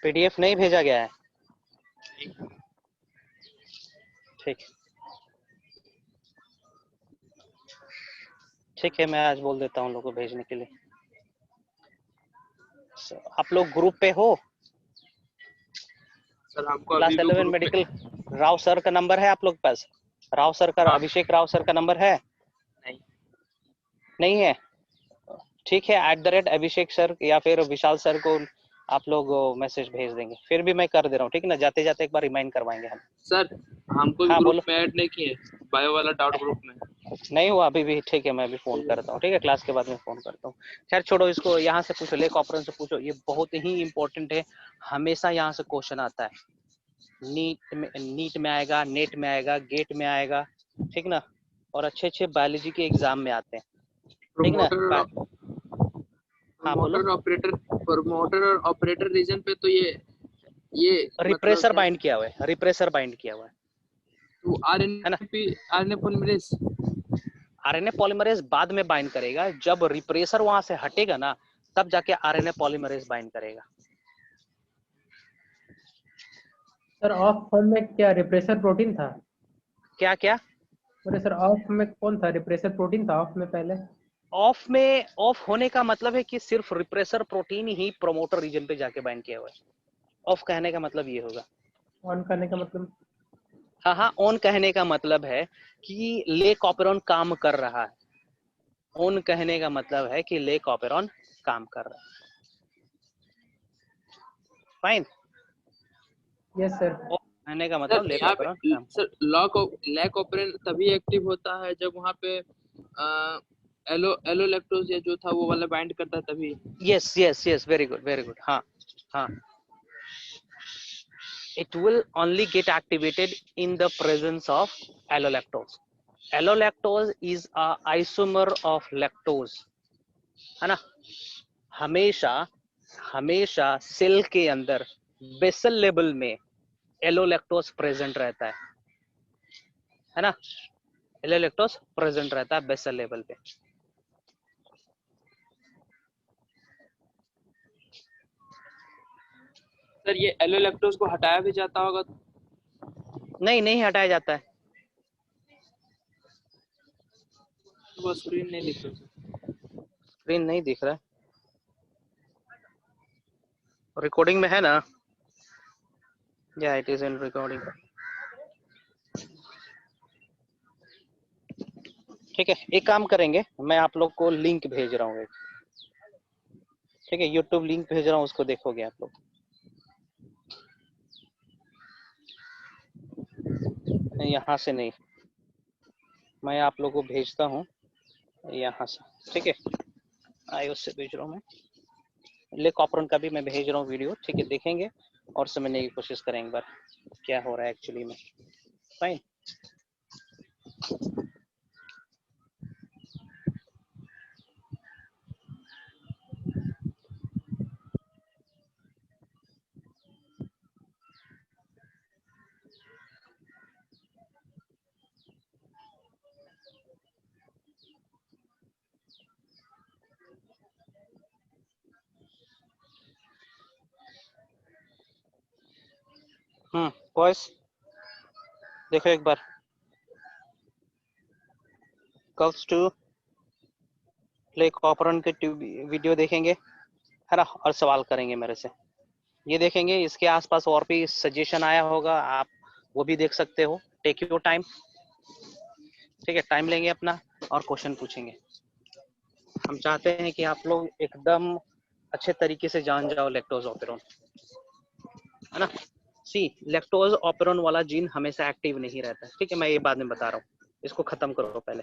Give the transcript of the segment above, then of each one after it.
PDF नहीं भेजा गया है? ठीक ठीक है, मैं आज बोल देता हूँ लोगों को भेजने के लिए। आप लोग ग्रुप पे हो? सर हमको क्लास अभी भी 11 ग्रुप मेडिकल राव सर का नंबर है आप लोग के पास? राव सर का, अभिषेक राव सर का नंबर है? नहीं नहीं है? ठीक है, @अभिषेक सर या फिर विशाल सर को आप लोग मैसेज भेज देंगे, फिर भी मैं कर दे रहा हूँ, ठीक है ना? जाते जाते एक बार रिमाइंड करवाएंगे हम। सर, हमको भी हाँ ग्रुप बोलो। में ऐड नहीं किए, बायो वाला डाउट ग्रुप में नहीं हुआ अभी भी? ठीक है, मैं अभी फोन करता हूँ, ठीक है, क्लास के बाद में फोन करता हूँ। खैर छोड़ो इसको, यहाँ से पूछो, लेक ऑपरेशन से पूछो, ये बहुत ही इंपॉर्टेंट है, हमेशा यहाँ से क्वेश्चन आता है। नीट में आएगा, नेट में आएगा, गेट में आएगा, ठीक ना? और अच्छे अच्छे बायोलॉजी के एग्जाम में आते हैं, ठीक ना? हाँ बोलो। प्रमोटर और ऑपरेटर रीजन पे तो ये रिप्रेसर बाइंड किया हुआ है, रिप्रेसर बाइंड किया हुआ है, तो है ना? आरएनए पॉलीमरेज आरएनए पॉलीमरेज बाद में बाइंड करेगा, जब रिप्रेसर वहां से हटेगा ना, तब जाके आरएनए पॉलीमरेज बाइंड करेगा। सर ऑफ फॉर्म में क्या रिप्रेसर प्रोटीन था? क्या क्या? बोले सर ऑफ में कौन था? रिप्रेसर प्रोटीन था ऑफ में पहले? ऑफ में, ऑफ होने का मतलब है कि सिर्फ रिप्रेसर प्रोटीन ही प्रोमोटर रीजन पे जाके बाइंड किया हुआ है। ऑफ कहने का मतलब ये होगा। ऑन करने का मतलब? हाँ हाँ, ऑन कहने का मतलब है कि लेक ऑपेरॉन काम कर रहा है। ऑन कहने का मतलब है कि लेक ऑपेरॉन काम कर रहा है। फाइन। Yes sir. ऑफ कहने का मतलब सर लेक यहाँ ऑपेरॉन पे काम कर सर लैक ऑपरेंट तभी एक्टिव होता है जब वहाँ पे एलो लैक्टोज या जो था वो वाला बाइंड करता है तभी। रहा है। Yes yes yes, very good very good. हाँ हाँ, it will only get activated in the presence of allolactose. Allolactose is a isomer of lactose, है ना? हमेशा हमेशा सेल के अंदर बेसल लेवल में एलोलैक्टोज प्रेजेंट रहता है ना? एलोलैक्टोज प्रेजेंट रहता है बेसल लेवल पे। सर ये एलो लैक्टोज को हटाया भी जाता होगा? नहीं, नहीं हटाया जाता है। वो स्क्रीन नहीं दिख रहा। स्क्रीन नहीं दिख रहा है? रिकॉर्डिंग में है ना? या इट इज इन रिकॉर्डिंग। ठीक है, एक काम करेंगे, मैं आप लोग को लिंक भेज रहा हूँ, ठीक है, यूट्यूब लिंक भेज रहा हूँ, उसको देखोगे आप लोग। यहाँ से नहीं, मैं आप लोग को भेजता हूँ यहाँ से, ठीक है, iOS से भेज रहा हूँ मैं। लेक ऑपरेशन का भी मैं भेज रहा हूँ वीडियो, ठीक है, देखेंगे और समझने की कोशिश करेंगे एक बार क्या हो रहा है एक्चुअली में। फाइन। बॉयस देखो एक बार, गर्ल्स टू लेक ऑपरेशन के वीडियो देखेंगे, है ना, और सवाल करेंगे मेरे से। ये देखेंगे, इसके आसपास और भी सजेशन आया होगा, आप वो भी देख सकते हो। टेक योर टाइम, ठीक है, टाइम लेंगे अपना और क्वेश्चन पूछेंगे। हम चाहते हैं कि आप लोग एकदम अच्छे तरीके से जान जाओ लैक्टोज ऑपेरॉन, है ना? सी, लैक्टोज ऑपेरॉन वाला जीन हमेशा एक्टिव नहीं रहता है, ठीक है, मैं ये बाद में बता रहा हूँ, इसको खत्म करो पहले।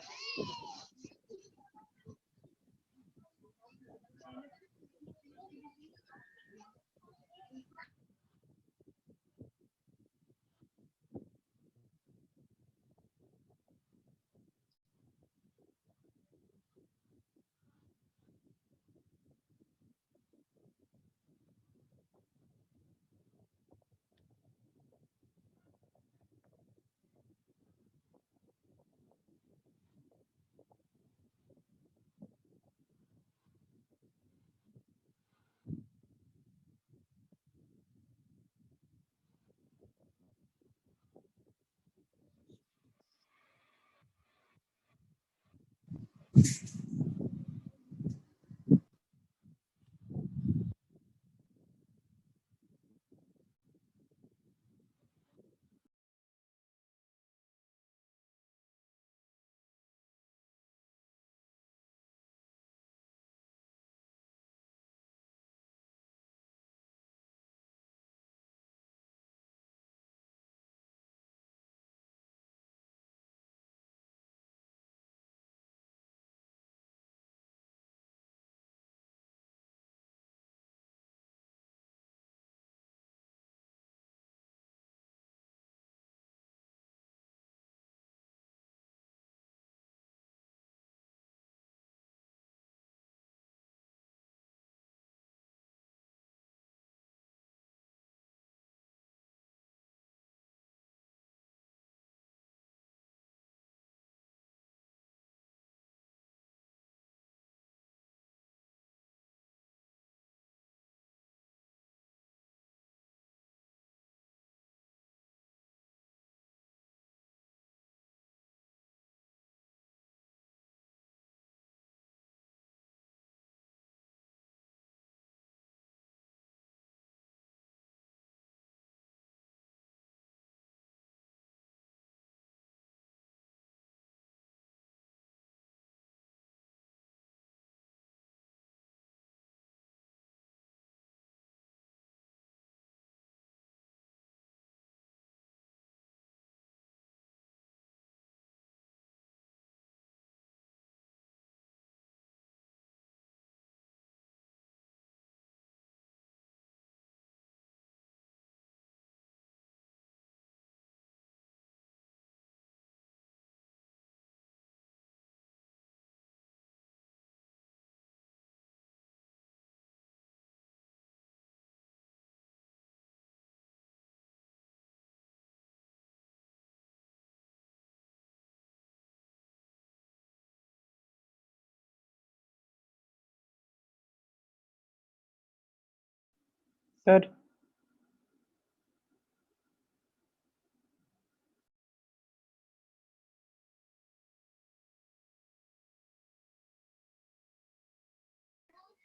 सर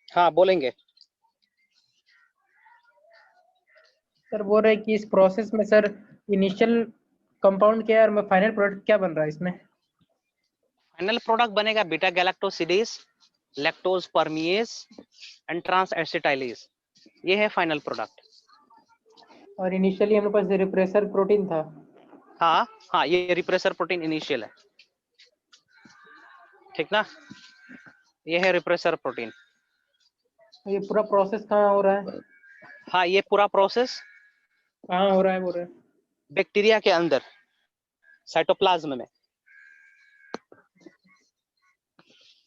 हाँ बोलेंगे। सर बोल रहे हैं कि इस प्रोसेस में सर इनिशियल कंपाउंड क्या है और फाइनल प्रोडक्ट क्या बन रहा है इसमें? फाइनल प्रोडक्ट बनेगा beta galactosidase, lactose permease and transacetylase. ये है फाइनल प्रोडक्ट। और इनिशियली हम लोग पास रिप्रेसर प्रोटीन था। हाँ हाँ, ये रिप्रेसर प्रोटीन इनिशियल है, ठीक ना। ये है रिप्रेसर प्रोटीन। ये पूरा प्रोसेस कहाँ हो रहा है? हाँ, ये पूरा प्रोसेस कहाँ हो रहा है बोल रहे हैं? बैक्टीरिया के अंदर, साइटोप्लाज्म में,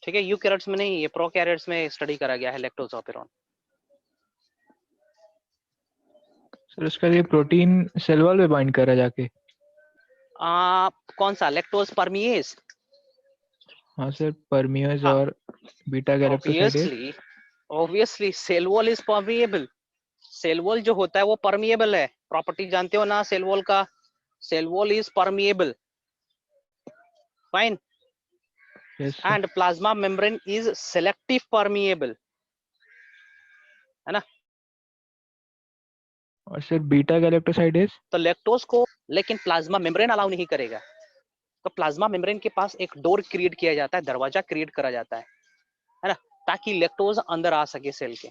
ठीक है। यूकैरियोट्स में नहीं, ये प्रोकैरियोट्स में स्टडी करा गया है लैक्टोज ऑपेरॉन। सर उसका ये प्रोटीन सेल वॉल पे बाइंड कर रहा है जाके? कौन सा? Lactose permease. हाँ सर, परमियोज हाँ, और beta galactosidase. Obviously cell wall is permeable. Cell wall जो होता है वो परमिएबल है। प्रॉपर्टी जानते हो ना सेल वॉल का? Cell wall is permeable, fine. Yes sir. And plasma membrane is selective permeable, है ना। और सर बीटा गैलेक्टोसाइडेज? तो लैक्टोज को लेकिन प्लाज्मा मेम्ब्रेन अलाउ नहीं करेगा। तो प्लाज्मा मेम्ब्रेन के पास एक डोर क्रिएट किया जाता है, दरवाजा क्रिएट करा जाता है ना, ताकि लैक्टोज अंदर आ सके सेल के।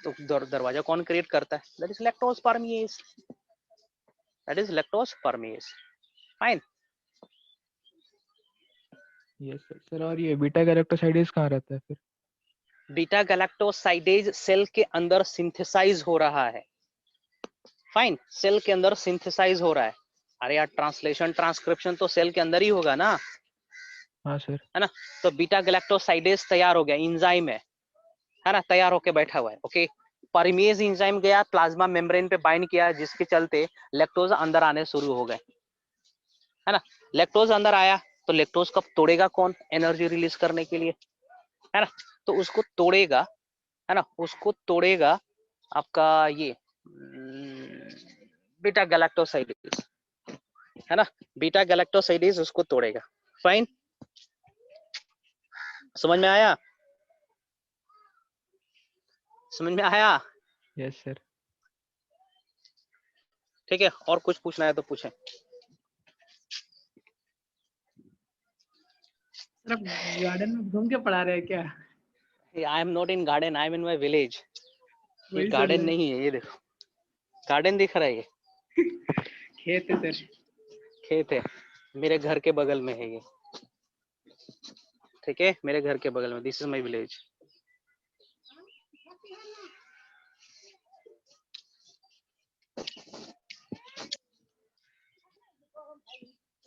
तो दरवाजा कौन क्रिएट करता है? That is lactose परमिएज, that is lactose परमिएज, fine. Yes sir. Sir और ये बीटा गैलेक्टोसाइडेज कहाँ रहता है फिर? बीटा गैलेक्टोसाइडेज सेल के अंदर सिंथेसाइज हो रहा है, फाइन। सेल के अंदर सिंथेसाइज हो रहा है। अरे यार, ट्रांसलेशन ट्रांसक्रिप्शन तो सेल के अंदर ही होगा ना, हाँ सर। है ना। तो बीटा गैलेक्टोसाइडेज तैयार हो गया, एंजाइम है ना, तैयार होके बैठा हुआ है। ओके, परमेज एंजाइम गया, प्लाज्मा मेम्ब्रेन पे बाइंड किया, जिसके चलते लैक्टोज अंदर आने शुरू हो गए, है ना। लैक्टोज अंदर आया तो लैक्टोज कब तोड़ेगा कौन? एनर्जी रिलीज करने के लिए, है ना। तो उसको तोड़ेगा, है ना, उसको तोड़ेगा आपका ये बीटा गैलेक्टोसाइडेज, है ना। बीटा गैलेक्टोसाइडेज उसको तोड़ेगा, फाइन। समझ में आया? समझ में आया? Yes sir. ठीक है, और कुछ पूछना है तो पूछें। सर आप गार्डन में घूम के पढ़ा रहे हैं क्या? I am not in garden, I am in my village. ये वही सर गार्डन नहीं है, ये देखो गार्डन दिख रहा है, ये खेत है सर। खेत है, मेरे घर के बगल में है ये। ठीक है, मेरे घर के बगल में, दिस इज माई विलेज।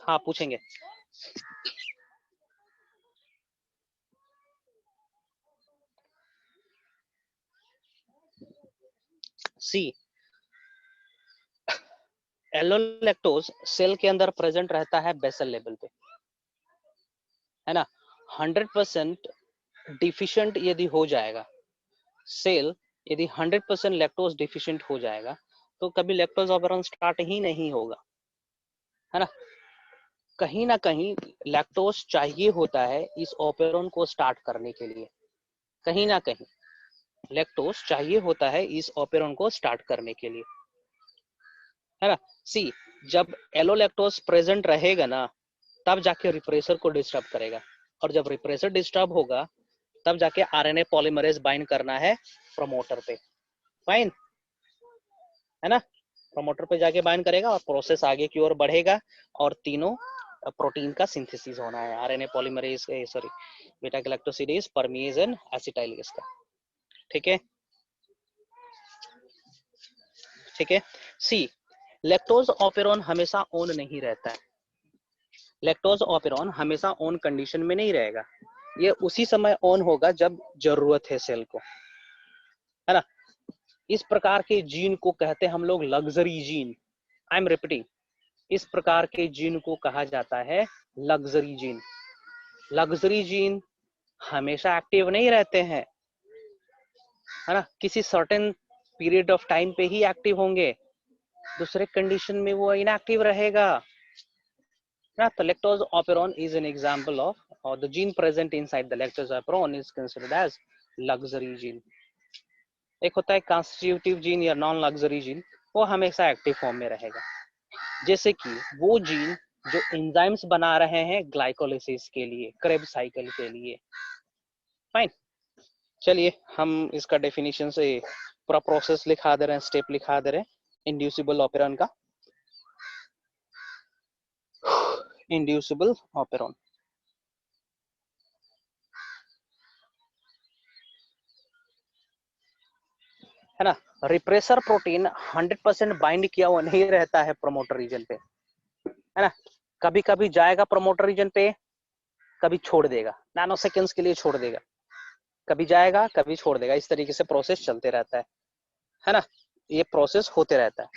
हाँ पूछेंगे। सी, एलोलैक्टोज सेल के अंदर प्रेजेंट रहता है बेसल लेवल पे, है ना। 100% डिफिशिएंट यदि हो जाएगा सेल, यदि 100% लैक्टोज डिफिशिएंट हो जाएगा तो कभी लैक्टोज ऑपरेशन स्टार्ट ही नहीं होगा, है ना। कहीं ना कहीं लैक्टोज चाहिए होता है इस ऑपरेशन को स्टार्ट करने के लिए, कहीं ना कहीं लैक्टोज चाहिए होता है इस ऑपरेशन को स्टार्ट करने के लिए, है ना। सी, जब एलोलैक्टोज प्रेजेंट रहेगा ना तब जाके रिप्रेसर को डिस्टर्ब करेगा, और जब रिप्रेसर डिस्टर्ब होगा तब जाके आरएनए पॉलीमरेज बाइंड करना है प्रमोटर पे, फाइन, है ना। प्रमोटर पे जाके बाइंड करेगा और प्रोसेस आगे की ओर बढ़ेगा और तीनों प्रोटीन का सिंथेसिस होना है, RNA polymerase, sorry beta galactosidase, permease and acetylase का। ठीक है, ठीक है। सी, लैक्टोज ऑपेरॉन हमेशा ऑन नहीं रहता है, लैक्टोज ऑपेरॉन हमेशा ऑन कंडीशन में नहीं रहेगा, ये उसी समय ऑन होगा जब जरूरत है सेल को, है ना। इस प्रकार के जीन को कहते हैं हम लोग luxury gene. I am repeating, इस प्रकार के जीन को कहा जाता है लग्जरी जीन। लग्जरी जीन हमेशा एक्टिव नहीं रहते हैं, है ना, किसी सर्टेन पीरियड ऑफ टाइम पे ही एक्टिव होंगे, दूसरे कंडीशन में वो इनएक्टिव रहेगा ना। तो lactose operon is an example of, और the gene present inside the lactose operon is considered as luxury gene. एक होता है कॉन्स्टिट्यूटिव जीन या नॉन लग्जरी जीन, वो हमेशा एक्टिव फॉर्म में रहेगा, जैसे कि वो जीन जो एंजाइम्स बना रहे हैं ग्लाइकोलिसिस के लिए, क्रेब साइकिल के लिए, फाइन। चलिए हम इसका डेफिनेशन से पूरा प्रोसेस लिखा दे रहे हैं, स्टेप लिखा दे रहे हैं इंड्यूसिबल ऑपेरॉन का। इंड्यूसिबल ऑपेरॉन, है ना। रिप्रेसर प्रोटीन 100% बाइंड किया हुआ नहीं रहता है प्रमोटर रीजन पे, है ना। कभी कभी जाएगा प्रमोटर रीजन पे, कभी छोड़ देगा, नैनो सेकेंड्स के लिए छोड़ देगा, कभी जाएगा कभी छोड़ देगा, इस तरीके से प्रोसेस चलते रहता है ना। ये प्रोसेस होते रहता है।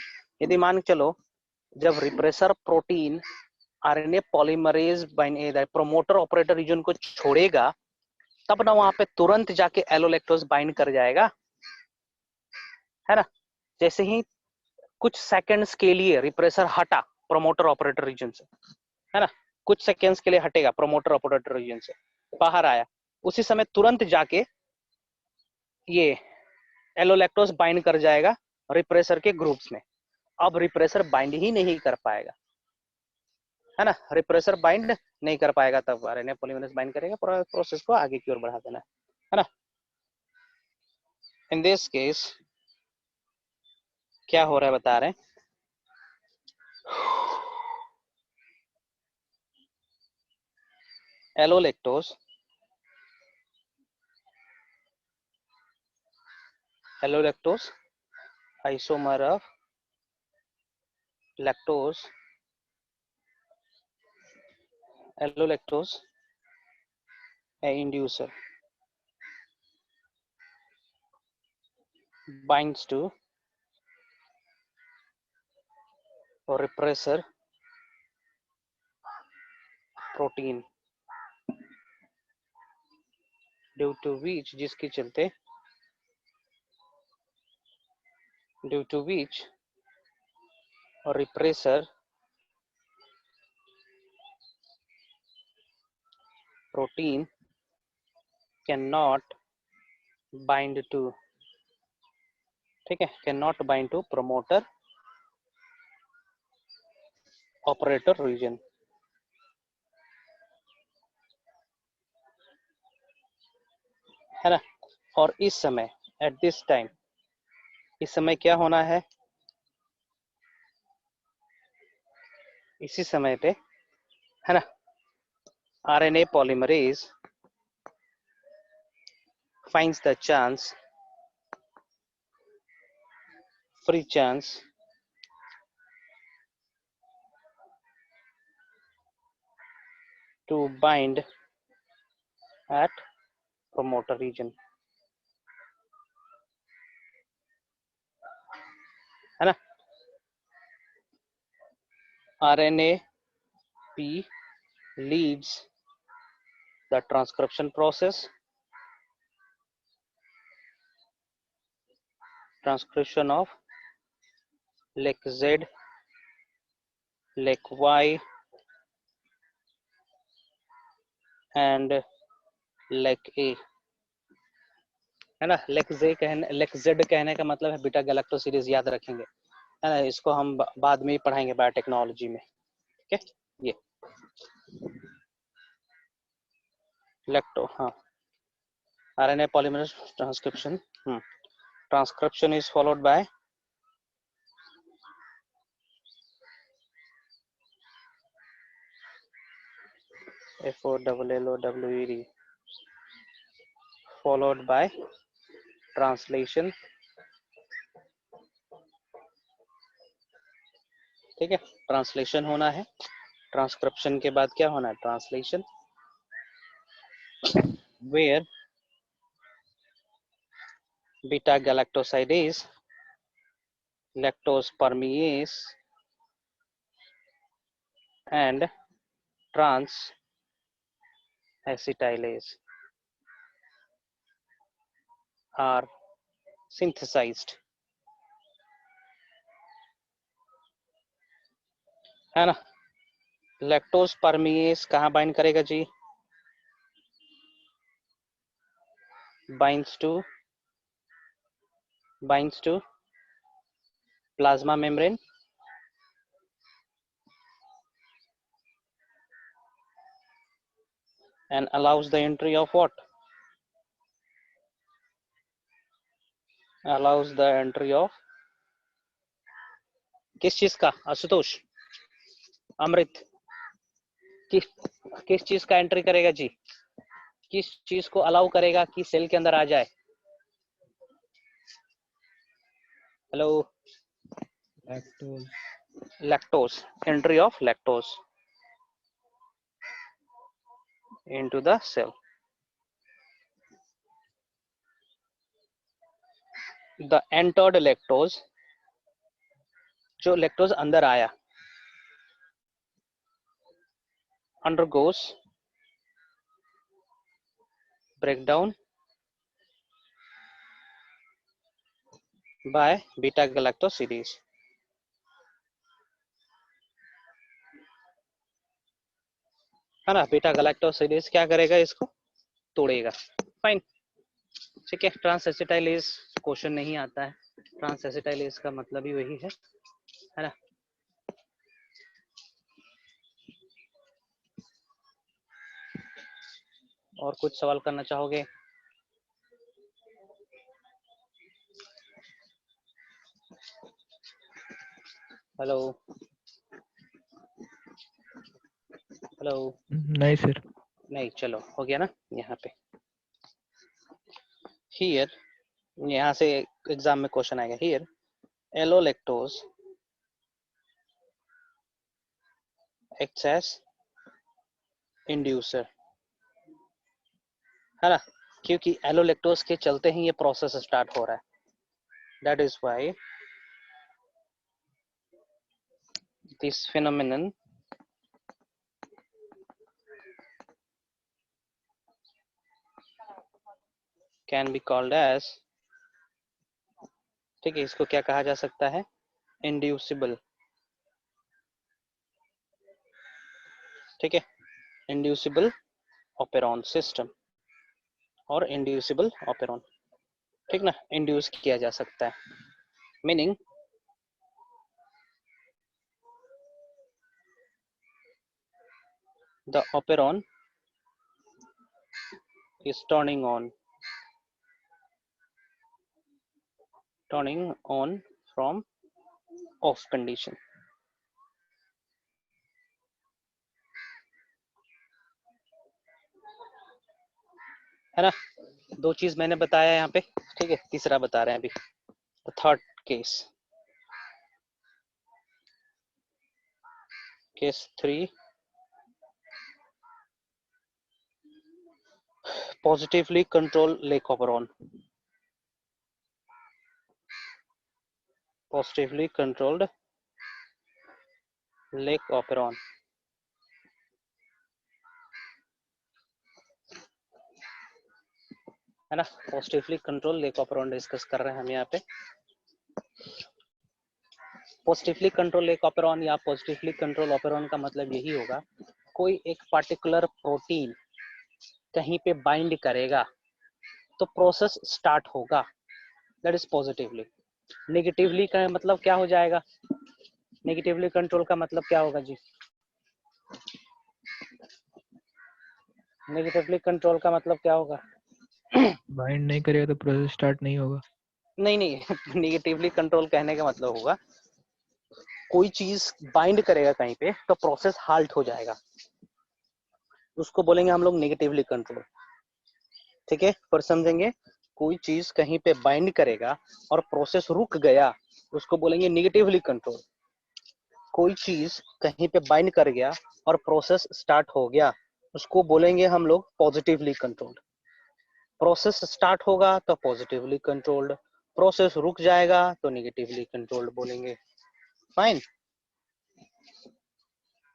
यदि मान के चलो जब repressor protein RNA polymerase bind promoter operator reason को छोड़ेगा तब ना वहां पे तुरंत जाके एलोलैक्टोज बाइंड कर जाएगा, है ना। जैसे ही कुछ सेकंड्स के लिए रिप्रेसर हटा प्रोमोटर ऑपरेटर रीजन से, है ना, कुछ सेकंड्स के लिए हटेगा प्रोमोटर ऑपरेटर रीजन से, बाहर आया, उसी समय तुरंत जाके ये एलोलैक्टोज बाइंड कर जाएगा रिप्रेसर के ग्रुप्स में। अब रिप्रेसर बाइंड ही नहीं कर पाएगा, है ना, रिप्रेसर बाइंड नहीं कर पाएगा, तब आरएनए पॉलीमरेज बाइंड करेगा, पूरा प्रोसेस को आगे की ओर बढ़ा देना है ना। इन दिस केस क्या हो रहा है बता रहे हैं, allolactose isomer of lactose, allolactose inducer binds to repressor protein due to which जिसके चलते due to which repressor protein cannot bind to, ठीक है, cannot bind to promoter operator region। है ना। और इस समय एट दिस टाइम, इस समय क्या होना है, इसी समय पे, है ना, RNA polymerase finds the chance, free chance to bind at promoter region, है ना। RNA-P leads the transcription process, transcription of lec Z, lec Y and lec A, है ना। lec Z कहने का मतलब है बीटा गैलेक्टोसिडेज, याद रखेंगे, है ना। इसको हम बाद में ही पढ़ाएंगे बायोटेक्नोलॉजी में, ठीक है। ये लेक्टो, हाँ, RNA polymerase transcription, transcription is followed by FOLLOWED, followed by translation, ठीक है। ट्रांसलेशन होना है, ट्रांसक्रिप्शन के बाद क्या होना है, translation, where beta galactosidase, lactose permease and trans acetylase are synthesized, है ना। लैक्टोज परमिएस कहाँ बाइंड करेगा जी, binds to plasma membrane and allows the entry of what, allows the entry of किस चीज का, आशुतोष, अमृत, किस चीज का एंट्री करेगा जी, किस चीज को अलाउ करेगा कि सेल के अंदर आ जाए, hello, lactose, entry of lactose into the cell, the entered lactose, जो लैक्टोज अंदर आया, undergoes breakdown by beta galactosidase, है ना। बीटा गैलेक्टोसिडेज क्या करेगा, इसको तोड़ेगा, फाइन, ठीक है। ट्रांसएसिटाइलेज क्वेश्चन नहीं आता है, ट्रांसएसिटाइलेज का मतलब ही वही है ना। और कुछ सवाल करना चाहोगे, हेलो, हेलो, नहीं सर। नहीं, चलो हो गया ना। यहाँ पे हियर, यहाँ से एग्जाम में क्वेश्चन आएगा, हियर एलोलेक्टोज एक्ट्स एज इंड्यूसर, है ना, क्योंकि एलोलेक्टोज के चलते ही ये प्रोसेस स्टार्ट हो रहा है, that is why this phenomenon can be called as, ठीक है, इसको क्या कहा जा सकता है, इंड्यूसिबल, ठीक है, इंड्यूसिबल ऑपेरॉन सिस्टम, और इंड्यूसिबल ऑपेरॉन, ठीक ना, इंड्यूस किया जा सकता है, meaning the operon is turning on from off condition, है ना। दो चीज मैंने बताया यहाँ पे, ठीक है, तीसरा बता रहे हैं अभी, third case, case 3, positively control lake operon, positively controlled lake operon, है ना। Positively control lake operon discuss कर रहे हैं हम यहाँ पे। पॉजिटिवली कंट्रोल लेक ऑपेरॉन या पॉजिटिवली कंट्रोल ऑपेरॉन का मतलब यही होगा, कोई एक पार्टिकुलर प्रोटीन कहीं पे बाइंड करेगा तो प्रोसेस स्टार्ट होगा, दैट इज पॉजिटिवली। नेगेटिवली का मतलब क्या हो जाएगा, नेगेटिवली कंट्रोल का मतलब क्या होगा जी, नेगेटिवली कंट्रोल का मतलब क्या होगा, बाइंड नहीं करेगा तो प्रोसेस स्टार्ट नहीं होगा। नहीं नेगेटिवली कंट्रोल कहने का मतलब होगा कोई चीज बाइंड करेगा कहीं पे तो प्रोसेस हाल्ट हो जाएगा, उसको बोलेंगे हम लोग नेगेटिवली कंट्रोल, ठीक है। पर समझेंगे, कोई चीज कहीं पे बाइंड करेगा और प्रोसेस रुक गया उसको बोलेंगे नेगेटिवली कंट्रोल, कोई चीज कहीं पे बाइंड कर गया और प्रोसेस स्टार्ट हो गया उसको बोलेंगे हम लोग पॉजिटिवली कंट्रोल्ड। प्रोसेस स्टार्ट होगा तो पॉजिटिवली कंट्रोल्ड, प्रोसेस रुक जाएगा तो नेगेटिवली कंट्रोल्ड बोलेंगे। फाइन,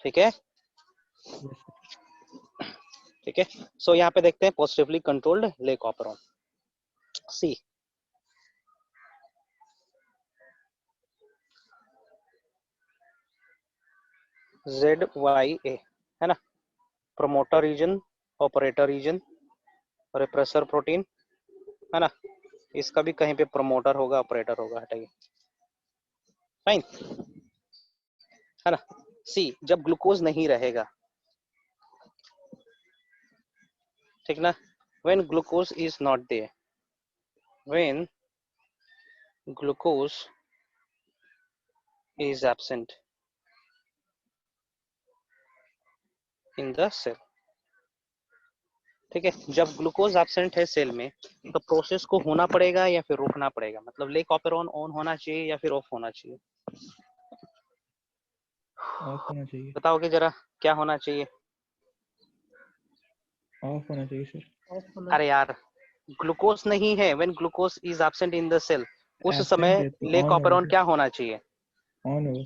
ठीक है, ठीक है। सो यहाँ पे देखते हैं पॉजिटिवली कंट्रोल्ड लेक ऑपेरॉन। सी ZYA है ना, promoter region, operator region, repressor protein, है ना। इसका भी कहीं पे प्रोमोटर होगा ऑपरेटर होगा, हटाइए, फाइन, है ना। सी जब ग्लूकोज नहीं रहेगा, ठीक ना, when glucose is not there, when glucose is absent in the cell, ठीक है। जब ग्लूकोज एब्सेंट है सेल में तो प्रोसेस को होना पड़ेगा या फिर रोकना पड़ेगा, मतलब लेक ऑपेरॉन ऑन होना चाहिए या फिर ऑफ होना चाहिए, ऑफ होना चाहिए। बताओगे जरा क्या होना चाहिए। ऑफ होना चाहिए सर। अरे यार, ग्लूकोज नहीं है, when glucose is absent in the cell, उस एब्सेंट समय है तो लेक ऑन होगा ऑपेरॉन सर। क्या होना चाहिए, ऑन होगा।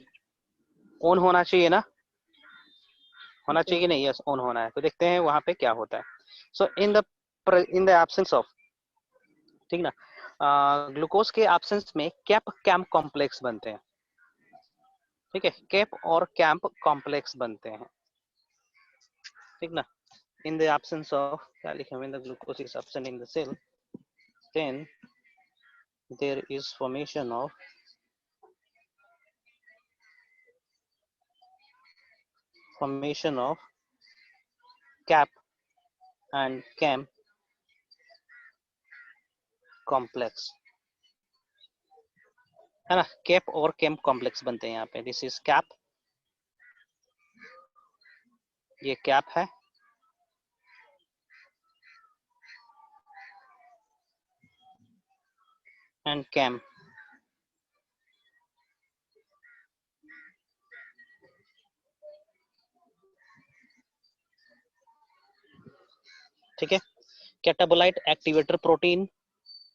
ऑन होना चाहिए ना, होना चाहिए नहीं, यस ऑन होना है। तो देखते हैं वहां पे क्या होता है। सो इन द एब्सेंस ऑफ, ठीक ना, ग्लूकोज के एब्सेंस में कैप कैम्प कॉम्प्लेक्स बनते हैं, ठीक है, कैप और कैम्प कॉम्प्लेक्स बनते हैं, ठीक ना। इन द एब्सेंस ऑफ, क्या लिखे, when the glucose is absent in the cell then there is formation of cap and cam complex, है ना। कैप और कैम कॉम्प्लेक्स बनते हैं यहाँ पे, दिस इज कैप, ये कैप है, एंड कैम, ठीक है। कैटाबोलाइट एक्टिवेटर प्रोटीन,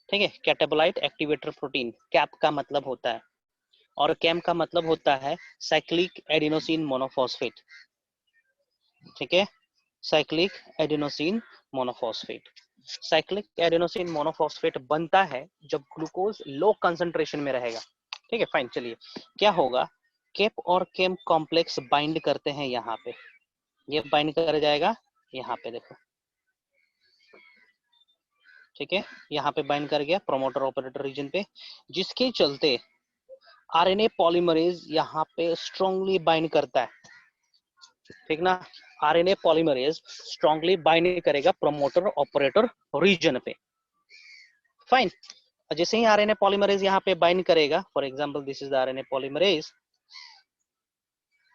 ठीक है, कैटाबोलाइट एक्टिवेटर प्रोटीन कैप का मतलब होता है, और कैम का मतलब होता है साइक्लिक एडिनोसिन मोनोफॉस्फेट, ठीक है, cyclic adenosine monophosphate. Cyclic adenosine monophosphate बनता है जब ग्लूकोज लो कंसंट्रेशन में रहेगा, ठीक है। फाइन, चलिए क्या होगा, कैप और कैम कॉम्प्लेक्स बाइंड करते हैं यहाँ पे, ये बाइंड कर जाएगा यहाँ पे, देखो ठीक है, यहाँ पे बाइंड कर गया प्रोमोटर ऑपरेटर रीजन पे, जिसके चलते आरएनए पॉलीमरेज यहाँ पे स्ट्रांगली बाइंड करता है, ठीक ना। आरएनए पॉलीमरेज स्ट्रांगली बाइंड करेगा प्रोमोटर ऑपरेटर रीजन पे, फाइन। जैसे ही आरएनए पॉलीमरेज यहाँ पे बाइंड करेगा, for example this is the RNA polymerase,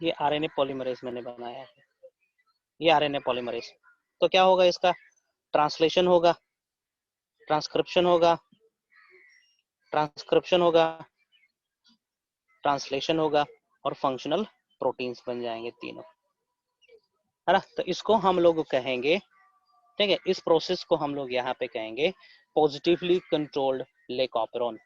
ये आरएनए पॉलीमरेज मैंने बनाया है, ये आरएनए पॉलीमरेज। तो क्या होगा, इसका ट्रांसलेशन होगा, ट्रांसक्रिप्शन होगा, ट्रांसक्रिप्शन होगा, ट्रांसलेशन होगा, और फंक्शनल प्रोटीन्स बन जाएंगे तीनों, है ना। तो इसको हम लोग कहेंगे, ठीक है, इस प्रोसेस को हम लोग यहाँ पे कहेंगे positively controlled lake operon,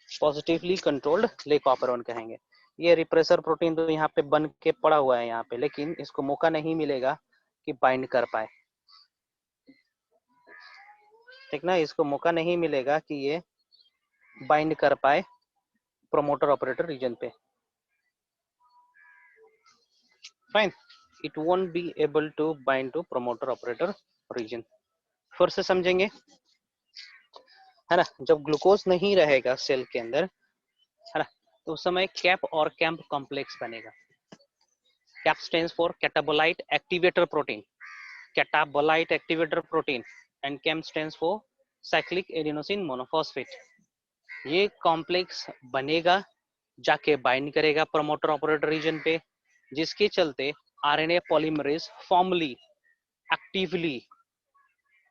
positively controlled lake operon कहेंगे। ये रिप्रेसर प्रोटीन तो यहाँ पे बन के पड़ा हुआ है यहाँ पे, लेकिन इसको मौका नहीं मिलेगा कि बाइंड कर पाए, ठीक ना, इसको मौका नहीं मिलेगा कि ये बाइंड कर पाए प्रोमोटर ऑपरेटर रीजन पे, fine. It won't be able to bind to promoter operator region. फिर से समझेंगे, है ना। जब ग्लूकोज नहीं रहेगा सेल के अंदर, है ना, तो उस समय कैप और कैम्प कॉम्प्लेक्स बनेगा। CAP stands for catabolite activator protein, catabolite activator protein, and cAMP stands for cyclic adenosine monophosphate. ये कॉम्प्लेक्स बनेगा, जाके बाइंड करेगा प्रोमोटर ऑपरेटर रीजन पे, जिसके चलते आरएनए पॉलीमरेज फॉर्मली एक्टिवली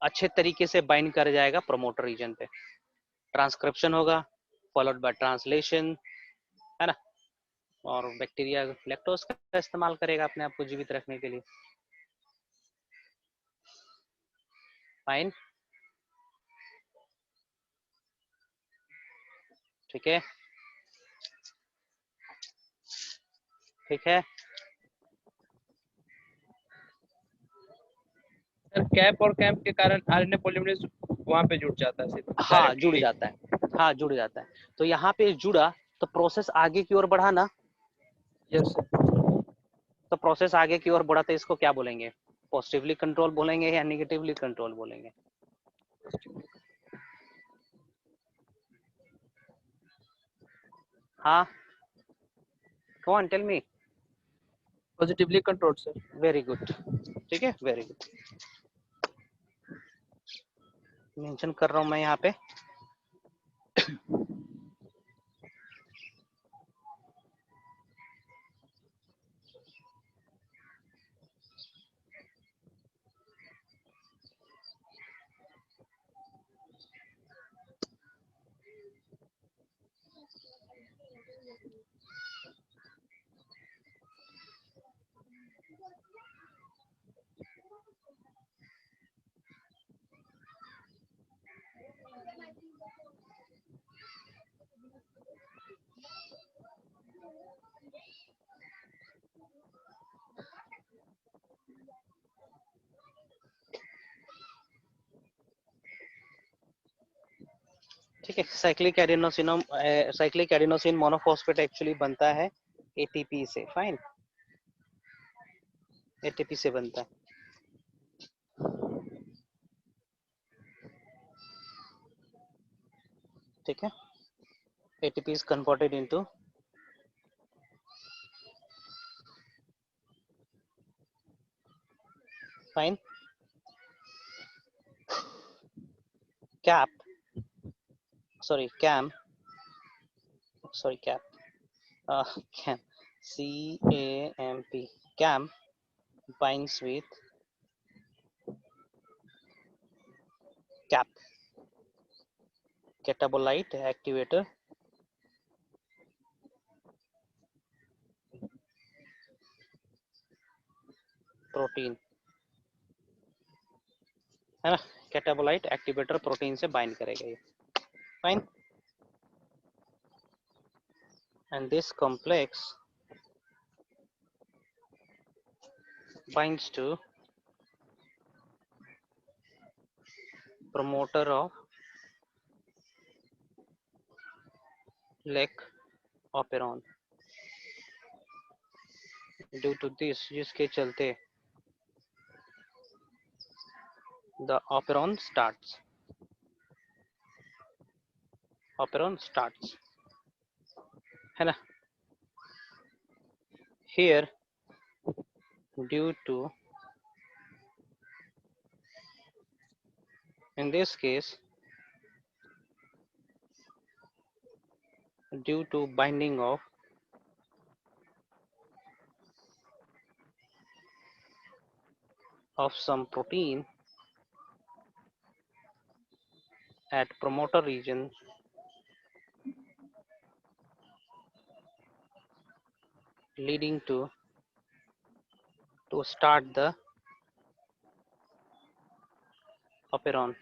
अच्छे तरीके से बाइंड कर जाएगा प्रोमोटर रीजन पे, ट्रांसक्रिप्शन होगा फॉलोड बाय ट्रांसलेशन, है ना, और बैक्टीरिया लैक्टोज का इस्तेमाल करेगा अपने आप को जीवित रखने के लिए, फाइन, ठीक है, ठीक है। सर कैप और कैम्प के कारण आरएनए पॉलीमरेज वहां पे जुड़ जाता है सीधा हाँ जुड़ डायरेक्टली। जाता है, हाँ जुड़ जाता है। तो यहाँ पे जुड़ा तो प्रोसेस आगे की ओर बढ़ा ना, यस सर। तो प्रोसेस आगे की ओर बढ़ा तो इसको क्या बोलेंगे, पॉजिटिवली कंट्रोल बोलेंगे या निगेटिवली कंट्रोल बोलेंगे? हाँ, come on tell me. Positively controlled sir. Very good, ठीक है, वेरी गुड। मेंशन कर रहा हूं मैं यहाँ पे, ठीक है। साइक्लिक एडिनोसिन मोनोफॉस्फेट एक्चुअली बनता है एटीपी से, फाइन, एटीपी से बनता है, ठीक है। ATP is converted into fine cap, sorry cam, sorry cap, cam, CAMP, cam binds with cap, catabolite activator protein, है ना, कैटाबोलाइट एक्टिवेटर प्रोटीन से बाइंड करेगा ये, fine. And this complex binds to promoter of lac operon. Due to this, जिसके चलते the operon starts. Operon starts, है ना? Here, due to, in this case, due to binding of some protein at promoter region, leading to start the operon.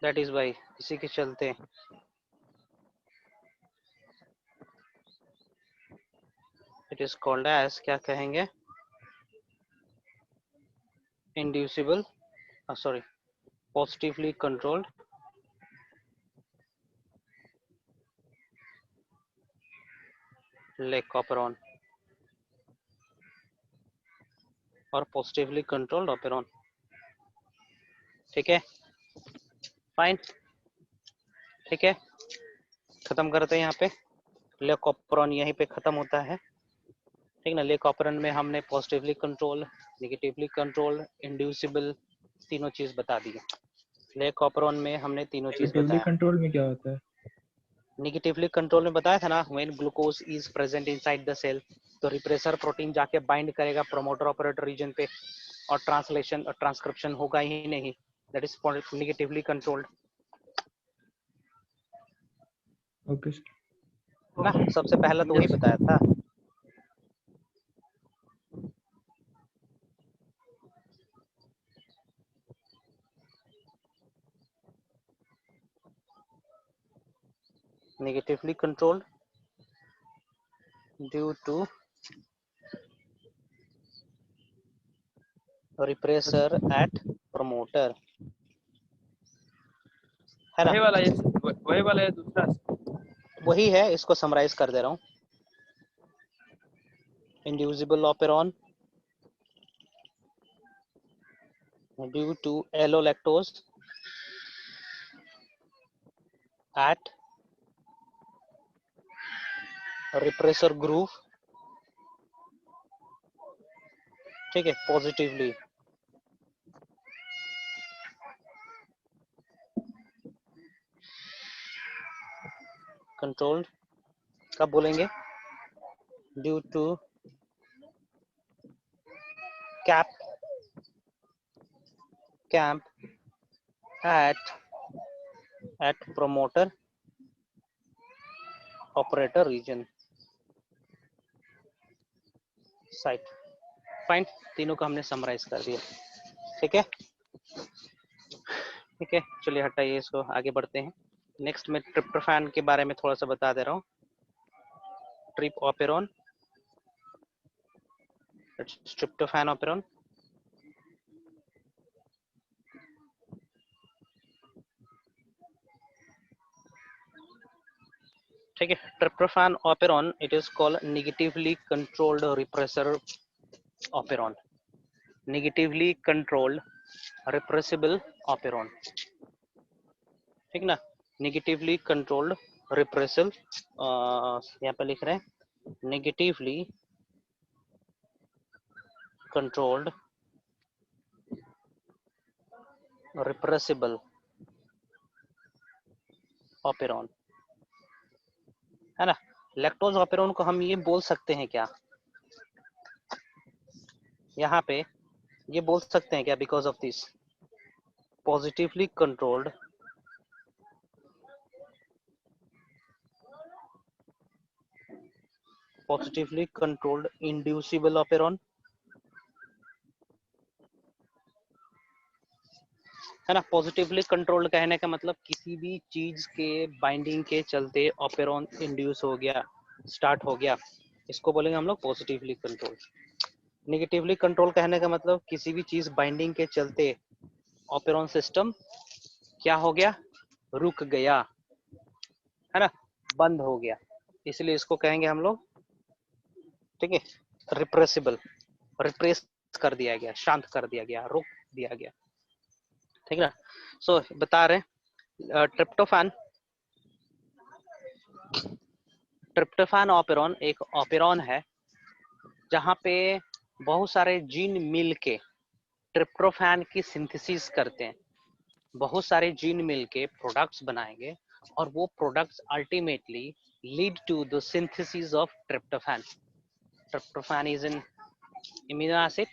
That is why इसी के चलते it is called as, क्या कहेंगे, inducible, sorry, positively controlled Lake operon और positively controlled operon. ठीक है, fine, ठीक है, खत्म करते हैं यहाँ पे. लेक ऑपरॉन यहीं पे खत्म होता है, ठीक ना. लेक ऑपरॉन में हमने positively control, negatively control, inducible तीनों चीज बता दी. लेक ऑपरॉन में हमने तीनों चीज नेगेटिवली बताया. कंट्रोल में क्या होता है? नेगेटिवली कंट्रोल में बताया था ना, when glucose is present inside the cell, तो रिप्रेसर प्रोटीन जाके बाइंड करेगा प्रोमोटर ऑपरेटर रीजन पे और ट्रांसलेशन और ट्रांसक्रिप्शन होगा ही नहीं. That is negatively controlled okay ना. सबसे पहला तो वही बताया था. Negatively controlled due to repressor at promoter, है ना. वही वाला ये दूसरा. वही है, इसको समराइज कर दे रहा हूँ. Inducible operon due to allolactose at repressor groove, ठीक है, पॉजिटिवली. कंट्रोल्ड कब बोलेंगे? Due to cAMP at promoter operator region site. Fine, तीनों को हमने समराइज कर दिया. ठीक है, ठीक है, चलिए हटाइए इसको, आगे बढ़ते हैं. नेक्स्ट में ट्रिप्टोफैन के बारे में थोड़ा सा बता दे रहा हूँ. Trip operon, tryptophan operon. ठीक है, tryptophan operon, it is called negatively controlled repressor operon, negatively controlled repressible operon. ठीक ना, नेगेटिवली कंट्रोल्ड रिप्रेसिबल, यहाँ पे लिख रहे हैं नेगेटिवली कंट्रोल्ड रिप्रेसिबल ऑपेरॉन, है ना. लैक्टोज ऑपेरॉन को हम ये बोल सकते हैं क्या, यहाँ पे ये बोल सकते हैं क्या, because of this positively controlled inducible operon, है ना. पॉजिटिवली कंट्रोल्ड कहने का मतलब किसी भी चीज के बाइंडिंग के चलते ऑपेरॉन इंड्यूस हो गया, स्टार्ट हो गया, इसको बोलेंगे हम लोग पॉजिटिवली कंट्रोल. नेगेटिवली कंट्रोल कहने का मतलब किसी भी चीज बाइंडिंग के चलते ऑपेरॉन सिस्टम क्या हो गया, रुक गया, है ना, बंद हो गया, इसलिए इसको कहेंगे हम लोग, ठीक है, रिप्रेसिबल. रिप्रेस कर दिया गया, शांत कर दिया गया, रोक दिया गया, ठीक है ना। सो बता रहे ट्रिप्टोफान ऑपेरॉन एक ऑपेरॉन है जहाँ पे बहुत सारे जीन मिल के ट्रिप्टोफान की सिंथेसिस करते हैं, बहुत सारे जीन मिल के प्रोडक्ट्स बनाएंगे और वो products ultimately lead to the synthesis of tryptophan. Tryptophan is an amino acid,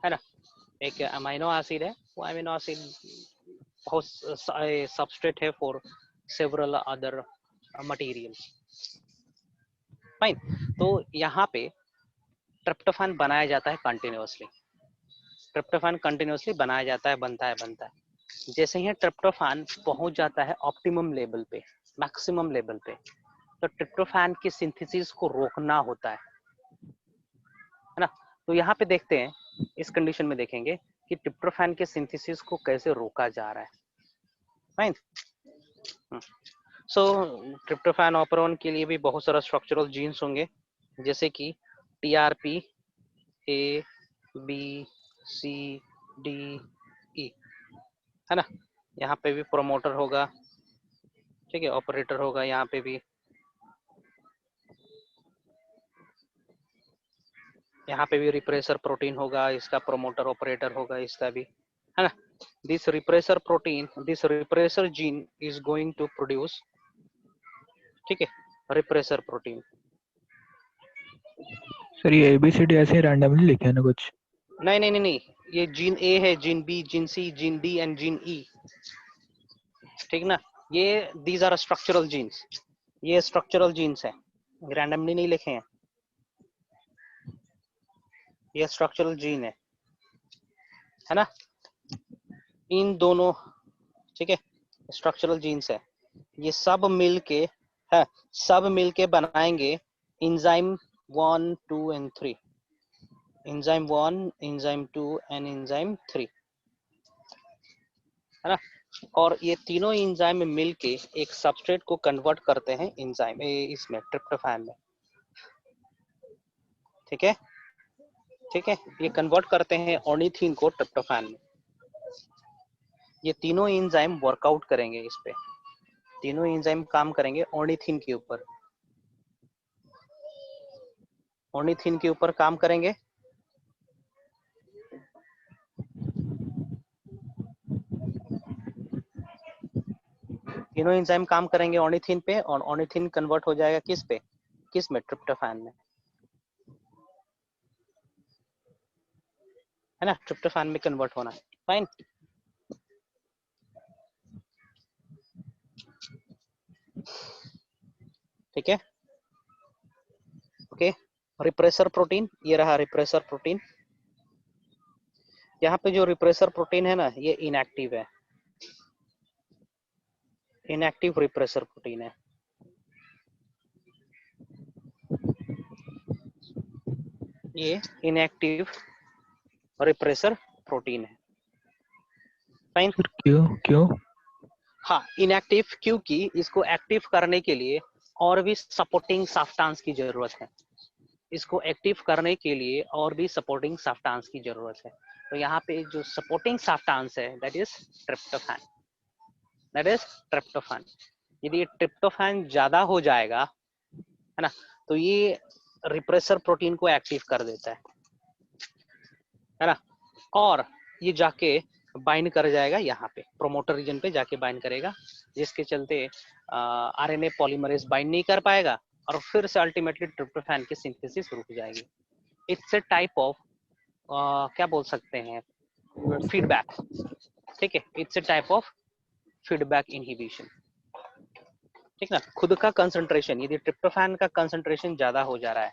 है ना, एक अमीनो एसिड है। वो अमीनो एसिड बहुत सबस्ट्रेट है for several other materials, fine. तो यहाँ पे ट्रिप्टोफान बनाया जाता है कंटिन्यूअसली, ट्रिप्टोफान कंटिन्यूअसली बनाया जाता है, बनता है। जैसे ही ट्रिप्टोफान पहुंच जाता है ऑप्टिमम लेवल पे, मैक्सिमम लेवल पे, तो ट्रिप्टोफान की सिंथेसिस को रोकना होता है ना। तो यहाँ पे देखते हैं, इस कंडीशन में देखेंगे कि ट्रिप्टोफान के सिंथेसिस को कैसे रोका जा रहा है, फाइन। सो ट्रिप्टोफान ऑपेरॉन के लिए भी बहुत सारा स्ट्रक्चरल जीन्स होंगे, जैसे कि TRP A B C D E, है ना। यहाँ पे भी प्रोमोटर होगा, ठीक है, ऑपरेटर होगा, यहाँ पे भी, यहाँ पे भी रिप्रेसर प्रोटीन होगा, इसका प्रोमोटर ऑपरेटर होगा, इसका भी, है ना। This repressor protein, this repressor gene is going to produce, ठीक है, रिप्रेसर प्रोटीन। सर ये ABCD ऐसे रैंडमली लिखे हैं ना कुछ? नहीं, ये जीन ए है, gene B, gene C, gene D and gene E, ठीक ना। ये दीज आर स्ट्रक्चरल जीन्स, ये स्ट्रक्चरल जीन्स है, रैंडमली नहीं लिखे हैं, ये स्ट्रक्चरल जीन है ना। इन दोनों, ठीक है, स्ट्रक्चरल जीन्स है, ये सब मिलके है, सब मिलके बनाएंगे enzyme 1, 2 and 3, enzyme 1, enzyme 2 and enzyme 3, है ना। और ये तीनों एंजाइम मिलके एक सबस्ट्रेट को कन्वर्ट करते हैं एंजाइम इसमें, ट्रिप्टोफान में, ठीक है, ये कन्वर्ट करते हैं ऑर्निथिन को ट्रिप्टोफान में। ये तीनों एंजाइम वर्कआउट करेंगे, इस पे तीनों एंजाइम काम करेंगे ऑर्निथिन के ऊपर, ऑर्निथिन के ऊपर काम करेंगे। तीनों एंजाइम काम करेंगे ऑर्निथिन पे, और ऑर्निथिन कन्वर्ट हो जाएगा किस पे, किस में, ट्रिप्टोफान में, है ना, ट्रिप्टोफान में कन्वर्ट होना, फाइन। ठीक है, ओके। रिप्रेसर प्रोटीन, ये रहा रिप्रेसर प्रोटीन। यहाँ पे जो रिप्रेसर प्रोटीन है ना, ये इनएक्टिव है, इनएक्टिव रिप्रेसर प्रोटीन है। ये इनएक्टिव रिप्रेसर प्रोटीन है, फाइन। क्यों? हाँ, इनएक्टिव क्योंकि इसको एक्टिव करने के लिए और भी सपोर्टिंग सब्सटेंस की जरूरत है, इसको एक्टिव करने के लिए और भी सपोर्टिंग सब्सटेंस की जरूरत है। तो यहाँ पे जो सपोर्टिंग सब्सटेंस है that is tryptophan, that is tryptophan. यदि ट्रिप्टोफान ज्यादा हो जाएगा, है ना, तो ये रिप्रेसर प्रोटीन को एक्टिव कर देता है ना, और ये जाके बाइंड कर जाएगा यहाँ पे प्रोमोटर रीजन पे जाके बाइंड करेगा, जिसके चलते RNA पॉलीमरेज बाइंड नहीं कर पाएगा और फिर से अल्टीमेटली ट्रिप्टोफान की सिंथेसिस रुक जाएगी। इट्स ए टाइप ऑफ क्या बोल सकते हैं, फीडबैक, ठीक है, it's a type of feedback inhibition, ठीक ना। खुद का कंसंट्रेशन, यदि ट्रिप्टोफान का कंसंट्रेशन ज्यादा हो जा रहा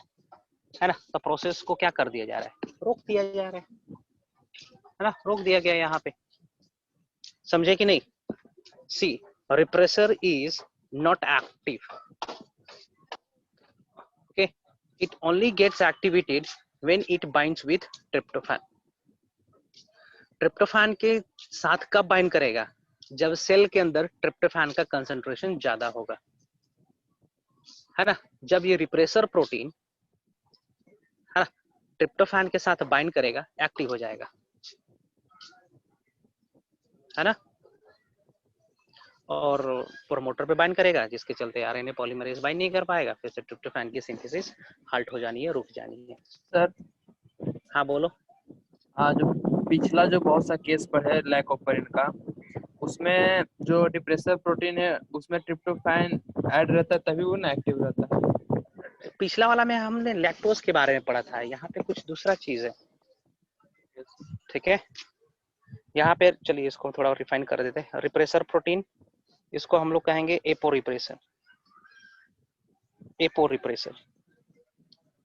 है ना, तो प्रोसेस को क्या कर दिया जा रहा है, रोक दिया जा रहा है ना, रोक दिया गया यहाँ पे, समझे कि नहीं। See repressor is not active, okay, it only gets activated when it binds with tryptophan. Tryptophan के साथ कब बाइंड करेगा, जब सेल के अंदर ट्रिप्टोफान का कंसंट्रेशन ज्यादा होगा, है ना। जब ये रिप्रेसर प्रोटीन, है ना, ट्रिप्टोफैन के साथ बाइंड करेगा, एक्टिव हो जाएगा, है ना। और प्रोमोटर पे बाइंड करेगा, जिसके चलते आरएनए पॉलीमरेज बाइंड नहीं कर पाएगा, फिर से ट्रिप्टोफैन की सिंथेसिस हाल्ट हो जानी है, रुक जानी है। सर हाँ बोलो। हाँ, जो पिछला जो बहुत सा केस पढ़े लाइकोपेरिन का, उसमें जो डिप्रेसर प्रोटीन है उसमें ट्रिप्टोफैन ऐड रहता है, तभी वो ना एक्टिव रहता है। पिछला वाला में हमने लैक्टोज के बारे में पढ़ा था, यहाँ पे कुछ दूसरा चीज है, ठीक है। यहाँ पे चलिए इसको थोड़ा रिफाइन कर देते हैं। रिप्रेसर प्रोटीन, इसको हम लोग कहेंगे apo repressor, apo repressor,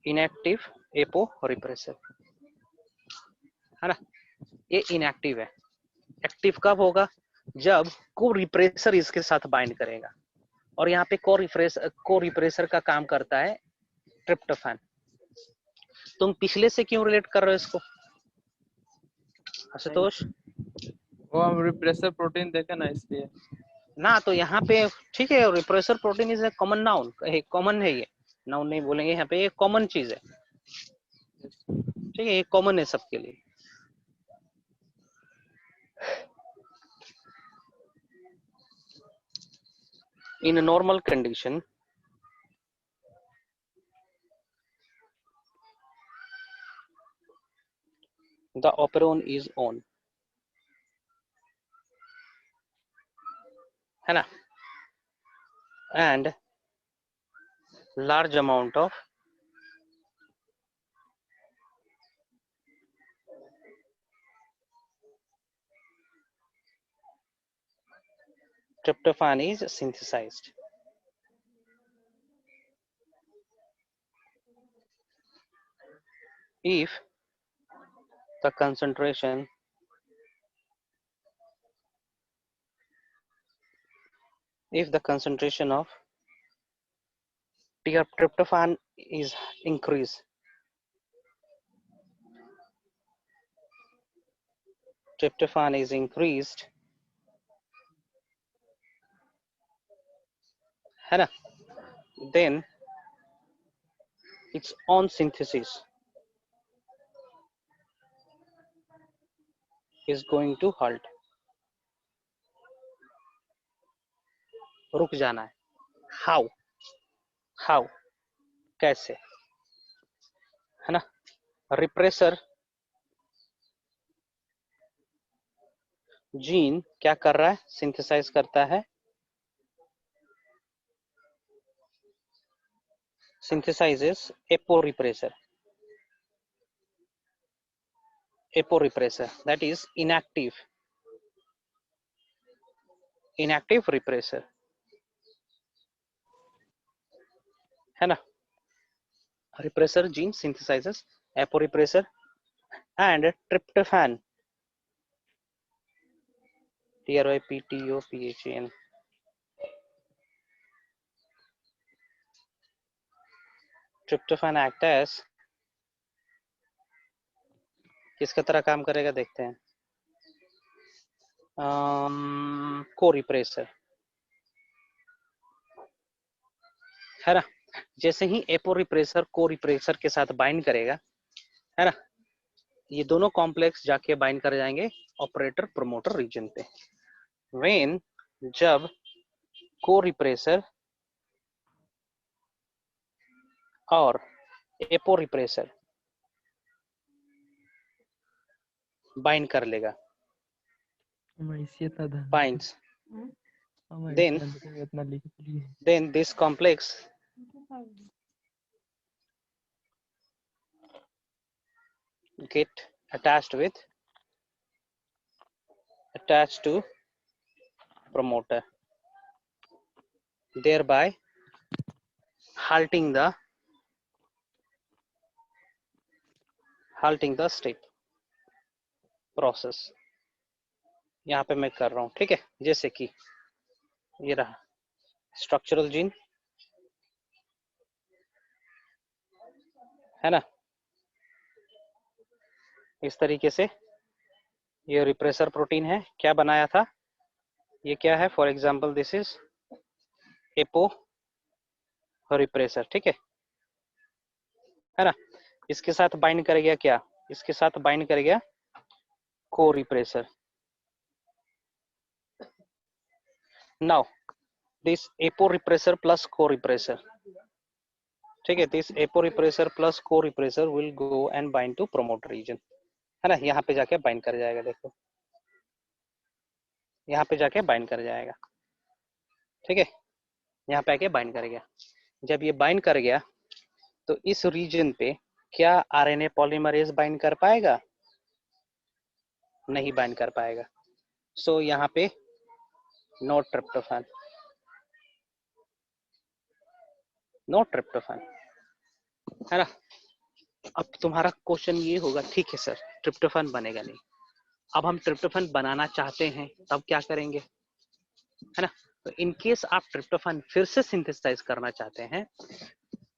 inactive apo repressor, है ना। ये इनएक्टिव है। एक्टिव कब होगा? जब को रिप्रेसर इसके साथ बाइंड करेगा, और यहाँ पे को रिप्रेसर का काम करता है ट्रिप्टोफैन। तुम पिछले से क्यों रिलेट कर रहे हो इसको आशुतोष? वो हम रिप्रेसर प्रोटीन देखे ना, इसलिए। ना तो यहाँ पे ठीक है, repressor protein is a common noun, common है, ये नाउन नहीं बोलेंगे, यहाँ पे ये कॉमन चीज है, ठीक है, ये कॉमन है सबके लिए। In normal condition the operon is on, है ना, and large amount of tryptophan is synthesized. If the concentration of tryptophan is increased, है ना, then its own synthesis is going to halt, रुक जाना है। how कैसे, है ना। रिप्रेसर जीन क्या कर रहा है? सिंथेसाइज करता है, synthesizes aporepressor, that is inactive repressor, है ना। repressor gene synthesizes aporepressor and tryptophan, tryptophan, tryptophan act as किसका तरह काम करेगा देखते हैं, को रिप्रेसर, है ना। जैसे ही एपो रिप्रेसर को रिप्रेसर के साथ बाइंड करेगा, है ना, ये दोनों कॉम्प्लेक्स जाके बाइंड कर जाएंगे ऑपरेटर प्रोमोटर रीजन पे। व्हेन जब को रिप्रेसर और एपो रिप्रेसर बाइंड कर लेगा, binds, then this complex get attached to promoter, thereby halting the step process। यहाँ पे मैं कर रहा हूँ, ठीक है। जैसे कि ये रहा स्ट्रक्चरल जीन, है ना, इस तरीके से ये रिप्रेसर प्रोटीन है, क्या बनाया था, ये क्या है, for example this is apo repressor, ठीक है ना। इसके साथ बाइंड कर गया क्या, इसके साथ बाइंड कर गया corepressor. Now this aporepressor plus corepressor, ठीक है, this aporepressor plus corepressor will go and bind to promoter region, है ना, यहाँ पे जाके बाइंड कर जाएगा, देखो यहाँ पे जाके बाइंड कर जाएगा, ठीक है, यहाँ पे आके बाइंड कर गया। जब ये बाइंड कर गया तो इस रीजन पे क्या आरएनए पॉलीमरेज बाइंड कर पाएगा, नहीं बाइंड कर पाएगा। सो यहाँ पे नो ट्रिप्टोफैन, नो ट्रिप्टोफैन, है ना। अब तुम्हारा क्वेश्चन ये होगा, ठीक है सर ट्रिप्टोफैन बनेगा नहीं, अब हम ट्रिप्टोफैन बनाना चाहते हैं तब क्या करेंगे, है ना। तो इन केस आप ट्रिप्टोफैन फिर से सिंथेसाइज करना चाहते हैं,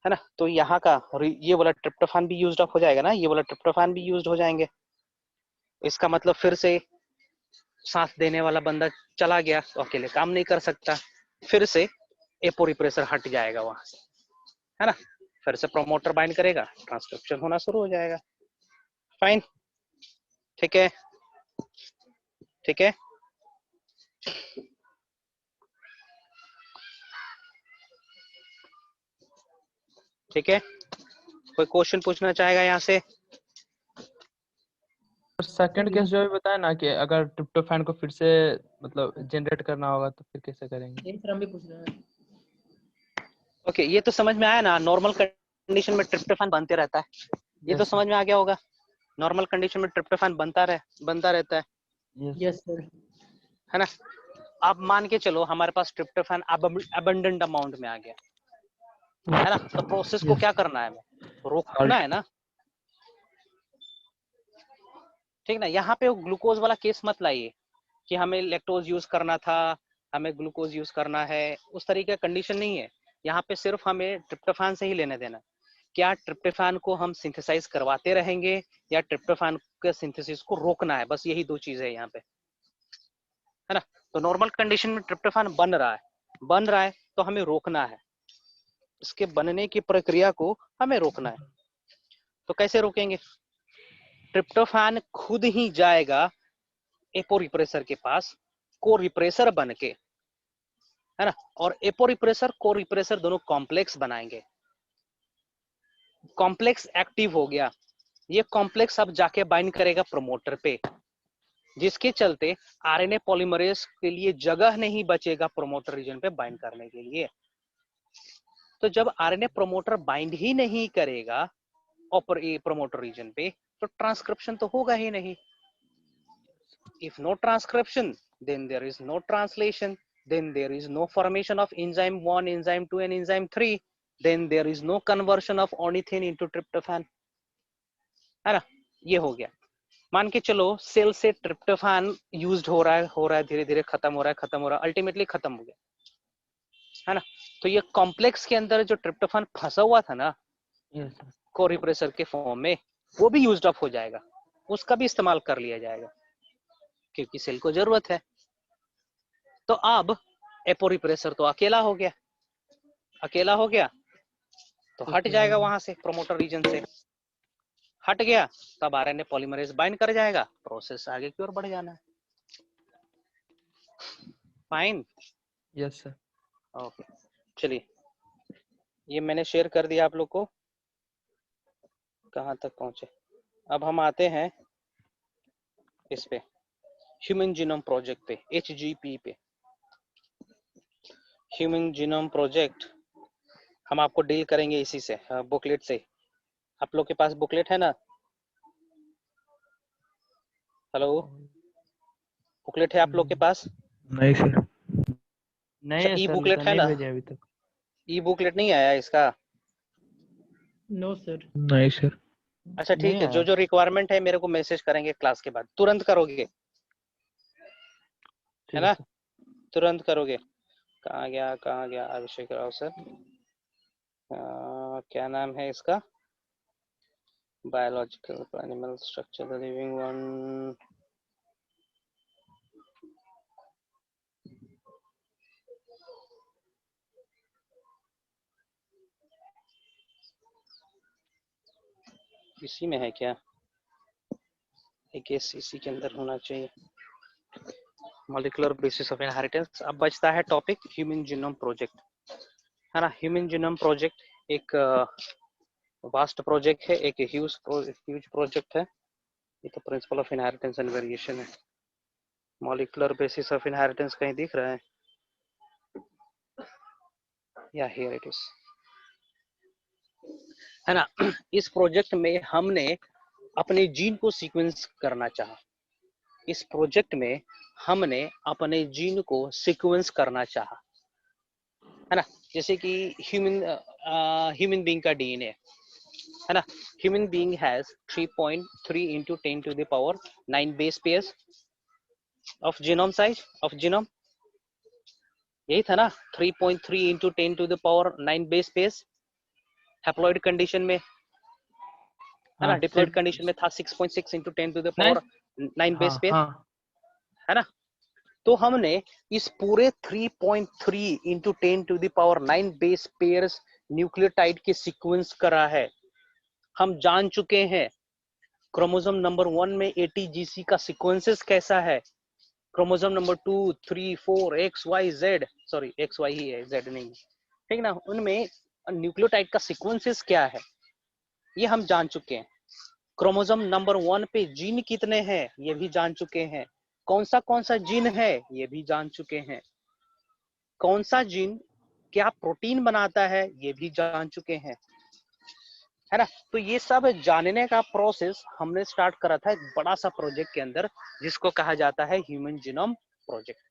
है ना, तो यहाँ का ये वाला ट्रिप्टोफैन भी यूज्ड अप हो जाएगा ना, ये वाला ट्रिप्टोफैन भी यूज्ड हो जाएंगे। इसका मतलब फिर से सांस देने वाला बंदा चला गया तो अकेले काम नहीं कर सकता, फिर से एपो रिप्रेसर हट जाएगा वहां से, है ना, फिर से प्रोमोटर बाइंड करेगा, ट्रांसक्रिप्शन होना शुरू हो जाएगा। फाइन, ठीक है, ठीक है, ठीक है, कोई क्वेश्चन पूछना चाहेगा यहाँ से। सेकंड केस जो अभी बताया ना कि अगर ट्रिप्टोफैन को फिर से मतलब जनरेट करना होगा तो फिर कैसे करेंगे? यही सर हम भी पूछ रहे हैं। ओके, ये तो समझ में आया ना, नॉर्मल कंडीशन में ट्रिप्टोफैन बनते रहता है, ये तो Yes, समझ में आ गया होगा, नॉर्मल कंडीशन में ट्रिप्टोफैन बनता रहता है, yes, यस सर। है ना। अब मान के चलो हमारे पास ट्रिप्टोफैन अबंडेंट अमाउंट में आ गया, है ना, तो प्रोसेस को Yes. क्या करना है, हमें रोकना है ना, ठीक ना। यहाँ पे ग्लूकोज वाला केस मत लाइए कि हमें लैक्टोज यूज करना था, हमें ग्लूकोज यूज करना है, उस तरीके का कंडीशन नहीं है। यहाँ पे सिर्फ हमें ट्रिप्टोफैन से ही लेने देना, क्या ट्रिप्टोफैन को हम सिंथेसाइज करवाते रहेंगे या ट्रिप्टोफैन के सिंथेसिस को रोकना है, बस यही दो चीजें है यहाँ पे, है ना। तो नॉर्मल कंडीशन में ट्रिप्टोफैन बन रहा है तो हमें रोकना है, इसके बनने की प्रक्रिया को हमें रोकना है। तो कैसे रोकेंगे, ट्रिप्टोफैन खुद ही जाएगा एपो रिप्रेसर के पास, को रिप्रेसर बन के, है ना, और एपो रिप्रेसर को रिप्रेसर दोनों कॉम्प्लेक्स बनाएंगे, कॉम्प्लेक्स एक्टिव हो गया, ये कॉम्प्लेक्स अब जाके बाइंड करेगा प्रोमोटर पे, जिसके चलते आरएनए पॉलीमरेज के लिए जगह नहीं बचेगा प्रोमोटर रीजन पे बाइंड करने के लिए। तो जब आरएनए प्रोमोटर बाइंड ही नहीं करेगा प्रोमोटर रीजन पे, तो ट्रांसक्रिप्शन तो होगा ही नहीं। If no transcription, then there is no translation, then there is no formation of enzyme 1, enzyme 2 and enzyme 3, then there is no conversion of ornithine into tryptophan, है ना। ये हो गया, मान के चलो सेल से ट्रिप्टोफैन यूज्ड हो रहा है धीरे धीरे खत्म हो रहा है, अल्टीमेटली खत्म हो गया, है ना। तो ये कॉम्प्लेक्स के अंदर जो ट्रिप्टोफैन फंसा हुआ था ना yes, को रिप्रेसर के फॉर्म में, वो भी यूज्ड अप हो जाएगा, उसका भी इस्तेमाल कर लिया जाएगा क्योंकि सेल को जरूरत है। तो अब एपो रिप्रेसर तो अकेला हो गया तो हट जाएगा वहां से, प्रोमोटर रीजन से हट गया, तब आरएनए पॉलीमरेज बाइंड कर जाएगा, प्रोसेस आगे की ओर बढ़ जाना है। Fine, yes, sir. ओके, चलिए ये मैंने शेयर कर दिया आप लोग को, कहां तक पहुंचे। अब हम आते हैं इस पे ह्यूमन जीनोम प्रोजेक्ट पे, HGP पे, ह्यूमन जीनोम प्रोजेक्ट हम आपको डील करेंगे इसी से, बुकलेट से। आप लोग के पास बुकलेट है ना, हेलो, बुकलेट है आप लोग के पास? नहीं सर। नहीं है ई सर, बुकलेट तो है नहीं ना, भेजे अभी तक। ई बुकलेट नहीं आया इसका? No sir. नहीं सर। अच्छा नहीं ठीक है, जो आया। जो रिक्वायरमेंट है मेरे को मैसेज करेंगे क्लास के बाद, तुरंत करोगे, ठीक है है ना, सर। तुरंत करोगे। कहाँ गया अभिषेक राव सर, क्या नाम है इसका, biological animal structure living one, इसी में है क्या? एक इसी के अंदर होना चाहिए, मॉलिक्यूलर बेसिस ऑफ इनहेरिटेंस। अब बचता है टॉपिक ह्यूमन जीनोम प्रोजेक्ट, है ना। ह्यूमन जीनोम प्रोजेक्ट एक वास्ट प्रोजेक्ट है, एक ह्यूज प्रोजेक्ट है। ये तो principle of inheritance and variation है। मॉलिक्यूलर बेसिस ऑफ इनहेरिटेंस कहीं दिख रहा है? या हियर इट इज, है ना। इस प्रोजेक्ट में हमने अपने जीन को सीक्वेंस करना चाहा। इस प्रोजेक्ट में हमने अपने जीन को सीक्वेंस करना चाहा, है ना। जैसे कि ह्यूमन बीइंग का डीएनए, है ना। Human being has 3.3 into 10 to the power 9 base pairs of genome size of genome. यही था ना, 3.3 into 10 to the power 9 base pairs haploid condition में, है ना। डिप्लॉइड कंडीशन में था 6.6 into 10 to the power 9 base pair, है ना। तो हमने इस पूरे 3.3 into 10 to the power 9 base pairs nucleotide के सीक्वेंस करा है। हम जान चुके हैं क्रोमोसोम नंबर 1 में ATGC का सीक्वेंसेस कैसा है, chromosome number 2, 3, 4 XYZ, sorry XY ही है, Z नहीं, ठीक ना। उनमें न्यूक्लियोटाइड का सीक्वेंसेस क्या है ये हम जान चुके हैं। क्रोमोसोम नंबर 1 पे जीन कितने हैं ये भी जान चुके हैं। कौन सा जीन है ये भी जान चुके हैं। कौन सा जीन क्या प्रोटीन बनाता है ये भी जान चुके हैं, है ना। तो ये सब जानने का प्रोसेस हमने स्टार्ट करा था एक बड़ा सा प्रोजेक्ट के अंदर जिसको कहा जाता है ह्यूमन जीनोम प्रोजेक्ट,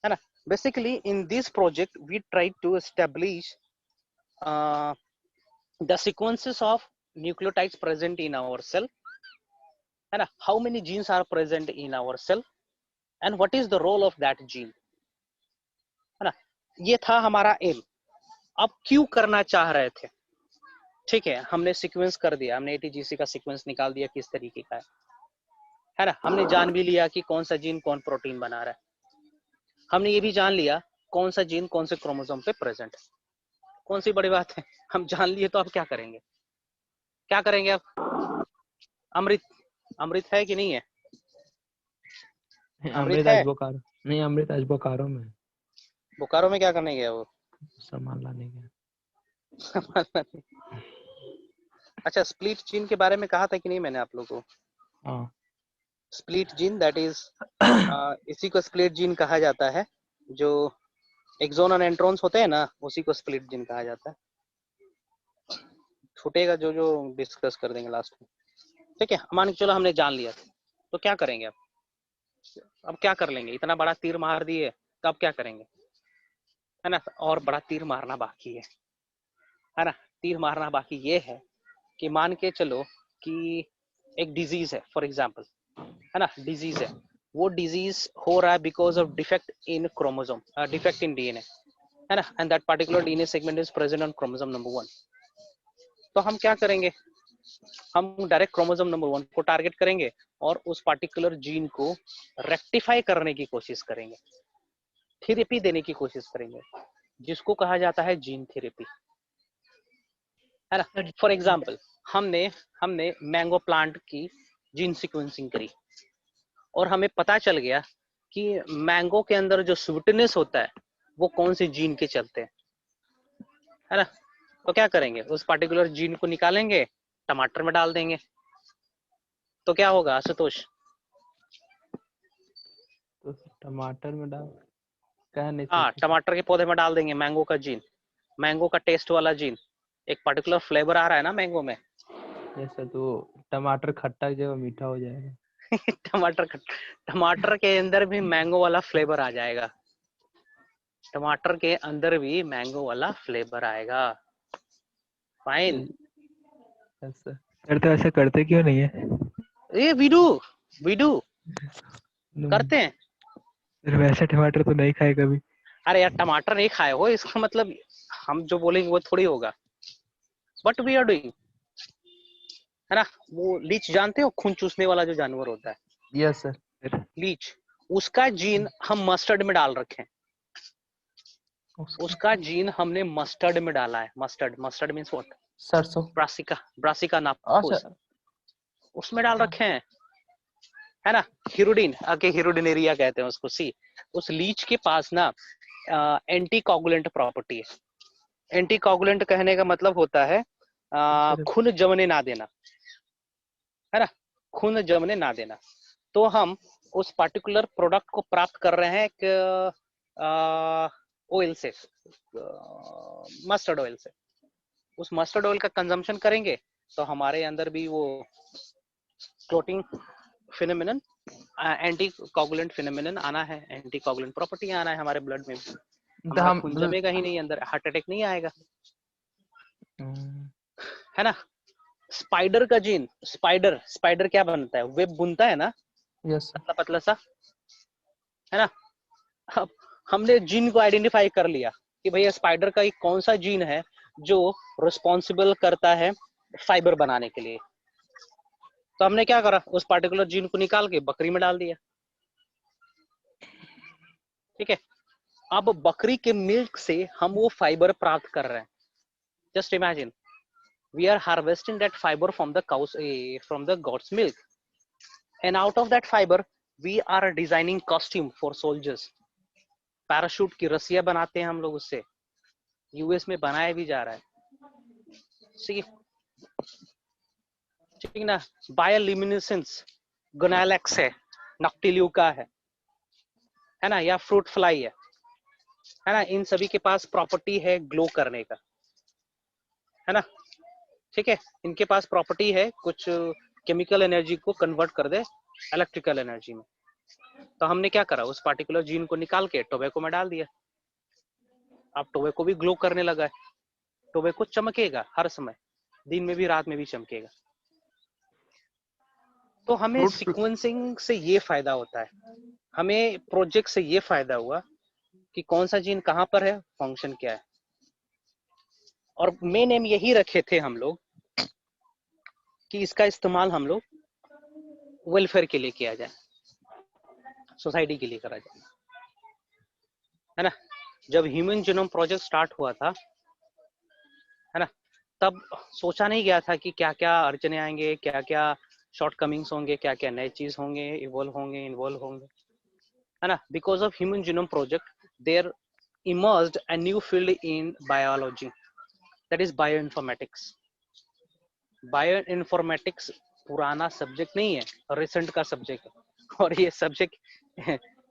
है ना। Basically in this project we try to establish the sequences of nucleotides present in our cell, है ना। How many genes are present in our cell and what is the role of that gene, है ना। ये था हमारा M. अब क्यों करना चाह रहे थे, ठीक है। हमने सीक्वेंस कर दिया, हमने ATGC का सीक्वेंस निकाल दिया किस तरीके का है ना। हमने जान भी लिया कि कौन सा जीन कौन प्रोटीन बना रहा है। हमने ये भी जान लिया कौन सा जीन कौन से क्रोमोसोम पे प्रेजेंट है। कौन सी बड़ी बात है, हम जान लिए तो अब क्या करेंगे, क्या करेंगे अब? अमृत है कि नहीं है? अमृत है। आज बोकारो नहीं, अमृत आज बोकारो में। बोकारो में क्या करने गया वो? सामान लाने गया। अच्छा, स्प्लिट जीन के बारे में कहा था कि नहीं मैंने आप लोगों को? हाँ, स्प्लिट जीन, दैट इज इसी को स्प्लिट जीन कहा जाता है। जो एक्सोन और एंट्रॉन्स होते हैं ना, उसी को स्प्लिट जीन कहा जाता है। छूटेगा जो जो डिस्कस कर देंगे लास्ट में, ठीक है। मान के चलो हमने जान लिया, तो क्या करेंगे अब क्या कर लेंगे? इतना बड़ा तीर मार दिए तो अब क्या करेंगे, है ना। और बड़ा तीर मारना बाकी है ना। तीर मारना बाकी ये है कि मान के चलो कि एक डिजीज है फॉर एग्जांपल, है ना। डिजीज है, वो डिजीज हो रहा है because of defect in chromosome, defect in DNA, है ना। And that particular DNA segment is present on chromosome number 1। तो हम क्या करेंगे, हम डायरेक्ट क्रोमोसोम नंबर 1 को टारगेट करेंगे और उस पर्टिकुलर जीन को रेक्टिफाई करने की कोशिश करेंगे, थेरेपी देने की कोशिश करेंगे, जिसको कहा जाता है जीन थेरेपी, है ना। फॉर एग्जाम्पल हमने मैंगो प्लांट की जीन सीक्वेंसिंग करी और हमें पता चल गया कि मैंगो के अंदर जो स्वीटनेस होता है वो कौन से जीन के चलते हैं, है ना। तो क्या करेंगे, उस पर्टिकुलर जीन को निकालेंगे, टमाटर में डाल देंगे, तो क्या होगा आशुतोष? तो टमाटर में डाल कह नहीं हाँ, सकते। टमाटर के पौधे में डाल देंगे मैंगो का जीन, मैंगो का टेस्ट वाला जीन। एक पर्टिकुलर फ्लेवर आ रहा है ना मैंगो में, जैसे तो टमाटर खट्टा की जगह मीठा हो जाएगा। टमाटर के अंदर भी मैंगो वाला फ्लेवर आ जाएगा, टमाटर के अंदर भी मैंगो वाला फ्लेवर आएगा। फाइन। ऐसा सर तो ऐसे करते क्यों नहीं है? ये वी डू करते हैं। फिर वैसे टमाटर तो नहीं खाए कभी। अरे यार, टमाटर नहीं खाए हो इसका मतलब हम जो बोलेंगे वो थोड़ी होगा, बट वी आर डूइंग, है ना। वो लीच जानते हो, खून चूसने वाला जो जानवर होता है, यस सर। लीच, उसका जीन हम मस्टर्ड में डाल रखे हैं। उसका जीन हमने मस्टर्ड में डाला है। Mustard means what? सरसों। ब्रासिका नाप्थोस, अच्छा, उसमें डाल रखे हैं, है ना, हिरुडिन, आके हिरुडिनेरिया कहते हैं उसको। सी, उस लीच के पास ना एंटी कोगुलेंट प्रॉपर्टी है। एंटी कोगुलेंट कहने का मतलब होता है खून जमने ना देना, है ना, खून जमने ना देना। तो हम उस पार्टिकुलर प्रोडक्ट को प्राप्त कर रहे हैं एक ऑयल से, मस्टर्ड ऑयल से। उस मस्टर्ड ऑयल का कंजम्पशन करेंगे तो हमारे अंदर भी वो clotting phenomenon, anti coagulant phenomenon आना है, एंटी कोगुलेंट प्रॉपर्टी आना है हमारे ब्लड में। तो हमारा हम खून जमेगा ही नहीं अंदर, हार्ट अटैक नहीं आएगा, है ना। स्पाइडर का जीन, स्पाइडर स्पाइडर क्या बनता है, वेब बुनता है ना, यस पतला पतला सा, है ना। अब हमने जीन को आइडेंटिफाई कर लिया कि भैया स्पाइडर का एक कौन सा जीन है जो रिस्पॉन्सिबल करता है फाइबर बनाने के लिए। तो हमने क्या करा, उस पार्टिकुलर जीन को निकाल के बकरी में डाल दिया, ठीक है। अब बकरी के मिल्क से हम वो फाइबर प्राप्त कर रहे हैं। Just imagine, we are harvesting that fiber from the cows, from the goat's milk, and out of that fiber we are designing costume for soldiers. Parachute की रस्सियां बनाते हैं हम लोग उससे, यूएस में बनाया भी जा रहा है। ठीक ठीक ना। बायोल्यूमिनेसेंस गोनालैक्स है, नॉक्टिल्यूका है ना, या फ्रूट फ्लाई है ना, इन सभी के पास प्रॉपर्टी है ग्लो करने का, है ना। ठीक है, इनके पास प्रॉपर्टी है कुछ केमिकल एनर्जी को कन्वर्ट कर दे इलेक्ट्रिकल एनर्जी में। तो हमने क्या करा, उस पार्टिकुलर जीन को निकाल के टोबैको में डाल दिया। अब टोबैको भी ग्लो करने लगा है, टोबैको चमकेगा हर समय, दिन में भी रात में भी चमकेगा। तो हमें सीक्वेंसिंग से ये फायदा होता है, हमें प्रोजेक्ट से ये फायदा हुआ कि कौन सा जीन कहाँ पर है, फंक्शन क्या है। और मेन एम यही रखे थे हम लोग कि इसका इस्तेमाल हम लोग वेलफेयर के लिए किया जाए, सोसाइटी के लिए करा जाए, है ना। जब ह्यूमन जीनोम प्रोजेक्ट स्टार्ट हुआ था, है ना, तब सोचा नहीं गया था कि क्या क्या अड़चने आएंगे, क्या क्या शॉर्टकमिंग्स होंगे, क्या क्या नए चीज होंगे, इन्वॉल्व होंगे, है ना। Because of human genome project there emerged a new field in biology, that is bioinformatics. Bioinformatics पुराना सब्जेक्ट नहीं है, रिसेंट का सब्जेक्ट है, और ये सब्जेक्ट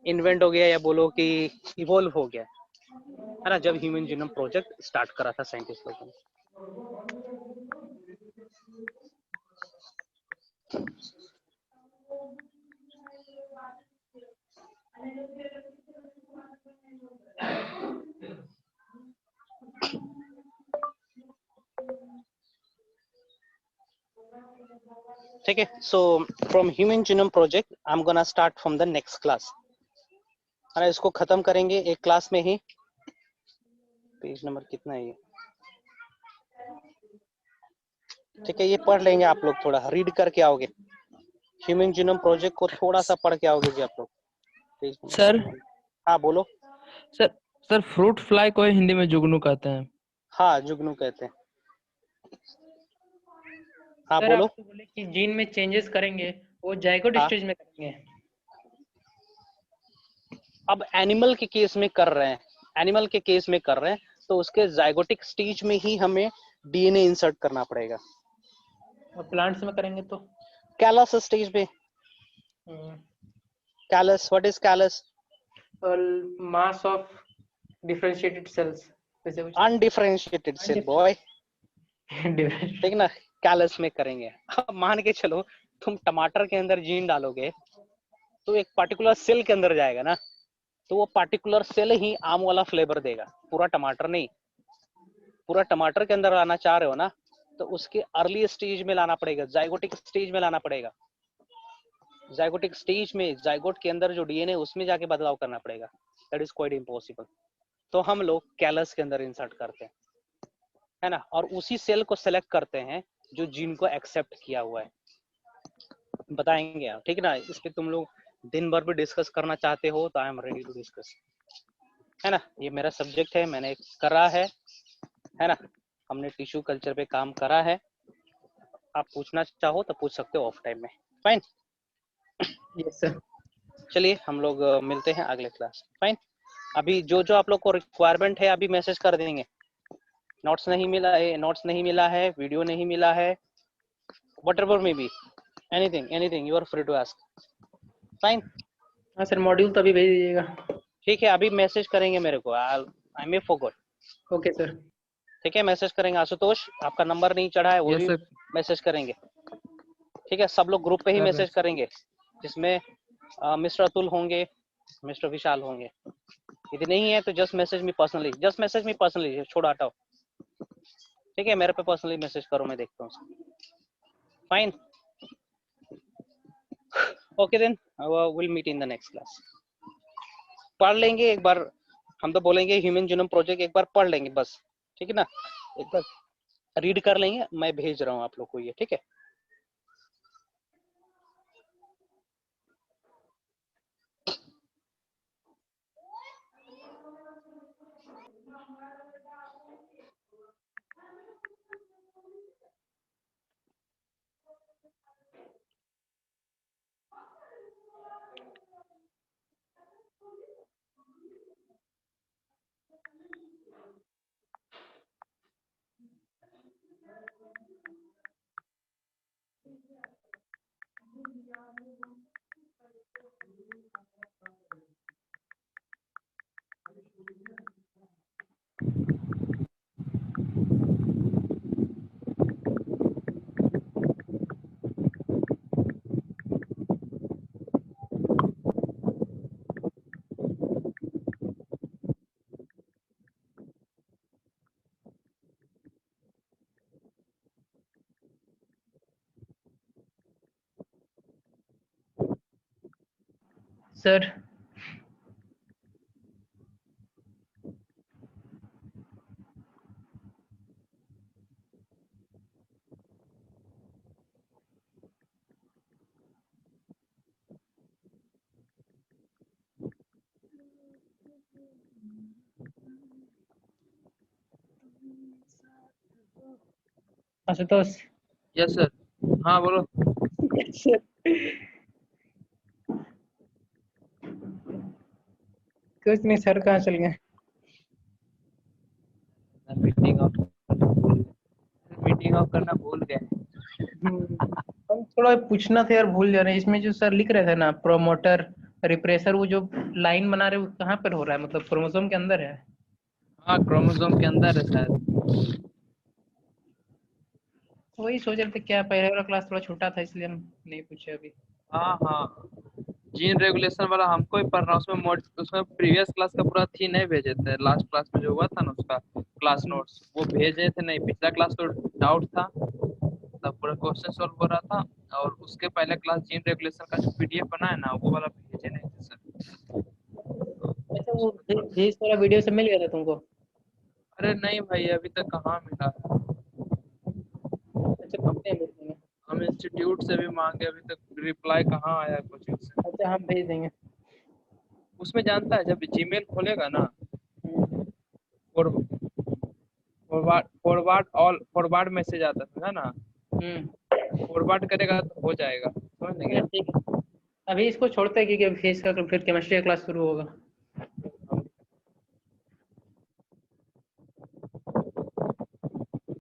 इन्वेंट हो गया या बोलो कि इवॉल्व हो गया, है ना, जब ह्यूमन जीनोम प्रोजेक्ट स्टार्ट करा था साइंटिस्ट लोगों ने। ठीक है, so from human genome project I am gonna start from the next class, है ना। इसको खत्म करेंगे एक क्लास में ही। पेज नंबर कितना है ये, ठीक है, ये पढ़ लेंगे आप लोग, थोड़ा रीड करके आओगे, ह्यूमन जीनोम प्रोजेक्ट को थोड़ा सा पढ़ के आओगे जी आप लोग। Page number sir. हाँ बोलो। सर सर फ्रूट फ्लाई को हिंदी में जुगनू कहते हैं। हाँ, जुगनू कहते हैं। हाँ सर बोलो। आप तो बोले कि जीन में चेंजेस करेंगे, वो जाइगोट हाँ, स्टेज में करेंगे। अब एनिमल के केस में कर रहे हैं, एनिमल के केस में कर रहे हैं, तो उसके जाइगोटिक स्टेज में ही हमें डीएनए इंसर्ट करना पड़ेगा। और प्लांट्स में करेंगे तो कैलस स्टेज पे, callus, what is callus? Mass of differentiated sales, वैसे कुछ अनडिफरेंशिएटेड सेल बॉय, ठीक ना, कैलस में करेंगे। अब मान के चलो तुम टमाटर के अंदर जीन डालोगे तो एक पर्टिकुलर सेल के अंदर जाएगा ना, तो वो पर्टिकुलर सेल ही आम वाला फ्लेवर देगा, पूरा टमाटर नहीं। पूरा टमाटर के अंदर लाना चाह रहे हो ना, तो उसके अर्ली स्टेज में लाना पड़ेगा, जाइगोटिक स्टेज में लाना पड़ेगा। जाइगोटिक स्टेज में, जाइगोट के अंदर जो डीएनए उसमें जाके बदलाव करना पड़ेगा, दैट इज क्वाइट इम्पॉसिबल। तो हम लोग कैलस के अंदर इंसर्ट करते हैं, है ना, और उसी सेल को सेलेक्ट करते हैं जो जीन को एक्सेप्ट किया हुआ है। बताएंगे आप, ठीक ना। इस पे तुम लोग दिन भर भी डिस्कस करना चाहते हो तो I am ready to discuss, है ना। ये मेरा सब्जेक्ट है, मैंने करा है ना, हमने टिश्यू कल्चर पे काम करा है। आप पूछना चाहो तो पूछ सकते हो ऑफ टाइम में। Fine, yes sir. चलिए हम लोग मिलते हैं अगले क्लास। फाइन, अभी जो जो आप लोग को रिक्वायरमेंट है अभी मैसेज कर देंगे। नोट्स नहीं मिला है, वीडियो नहीं मिला है, whatever may be, anything you are free to ask. Fine, हाँ सर, मॉड्यूल तो अभी भेज दीजिएगा। ठीक है, अभी मैसेज करेंगे मेरे को। आई मे फॉरगॉट। Okay sir. ठीक है, मैसेज करेंगे। आशुतोष, आपका नंबर नहीं चढ़ा है, वो यस भी सर। मैसेज करेंगे। ठीक है, सब लोग ग्रुप पे ही कर रहे मैसेज हैं। करेंगे, जिसमें मिस्टर अतुल होंगे, मिस्टर विशाल होंगे। यदि नहीं है तो जस्ट मैसेज मी पर्सनली, छोड़ हटाओ। ठीक है, मेरे पे पर्सनली मैसेज करो, मैं देखता हूँ। Fine, okay then, will meet in the next class. पढ़ लेंगे एक बार, हम तो बोलेंगे ह्यूमन जीनोम प्रोजेक्ट एक बार पढ़ लेंगे बस, ठीक है ना। एक बार रीड कर लेंगे, मैं भेज रहा हूँ आप लोग को ये, ठीक है। सर आशुतोष। Yes sir. हाँ बोलो। सर कुछ नहीं सर, कहाँ चल गए? मीटिंग ऑफ करना भूल गए। हम थोड़ा पूछना था यार, भूल जा रहे हैं। इसमें जो सर लिख रहे थे ना, प्रोमोटर रिप्रेसर, वो जो लाइन बना रहे हैं वो कहाँ पर हो रहा है? मतलब क्रोमोसोम के अंदर है? हाँ क्रोमोसोम के अंदर है शायद। वही सोच रहे थे, क्या पहले वाला क्लास थोड़ा छोटा था इसलिए हम नहीं पूछे अभी। हाँ हाँ, जीन रेगुलेशन वाला हमको ही पढ़ना, उसमें प्रीवियस क्लास का पूरा थी नहीं भेजे थे। लास्ट क्लास में जो हुआ था ना उसका क्लास नोट्स वो भेजे थे नहीं। पिछला क्लास तो डाउट था, तब पूरा क्वेश्चन सॉल्व हो रहा था। और उसके पहले क्लास जीन रेगुलेशन का जो पीडीएफ बना है ना वो वाला भेजे नहीं थे सर। अच्छा, वो भेज वाला वीडियो से मिल गया था तुमको? अरे नहीं भाई, अभी तक कहाँ मिला है। अच्छा, कितने भेज देंगे? हम इंस्टीट्यूट से भी मांगे, अभी तक रिप्लाई कहाँ आया कोचिंग से। अच्छा, हम भेज देंगे। उसमें जानता है जब जीमेल खोलेगा ना, फॉरवर्ड मैसेज आता था ना, फॉरवर्ड करेगा तो हो जाएगा, समझ अच्छा गया। ठीक है, अभी इसको छोड़ते हैं क्योंकि अभी फेस का फिर केमिस्ट्री का क्लास शुरू होगा।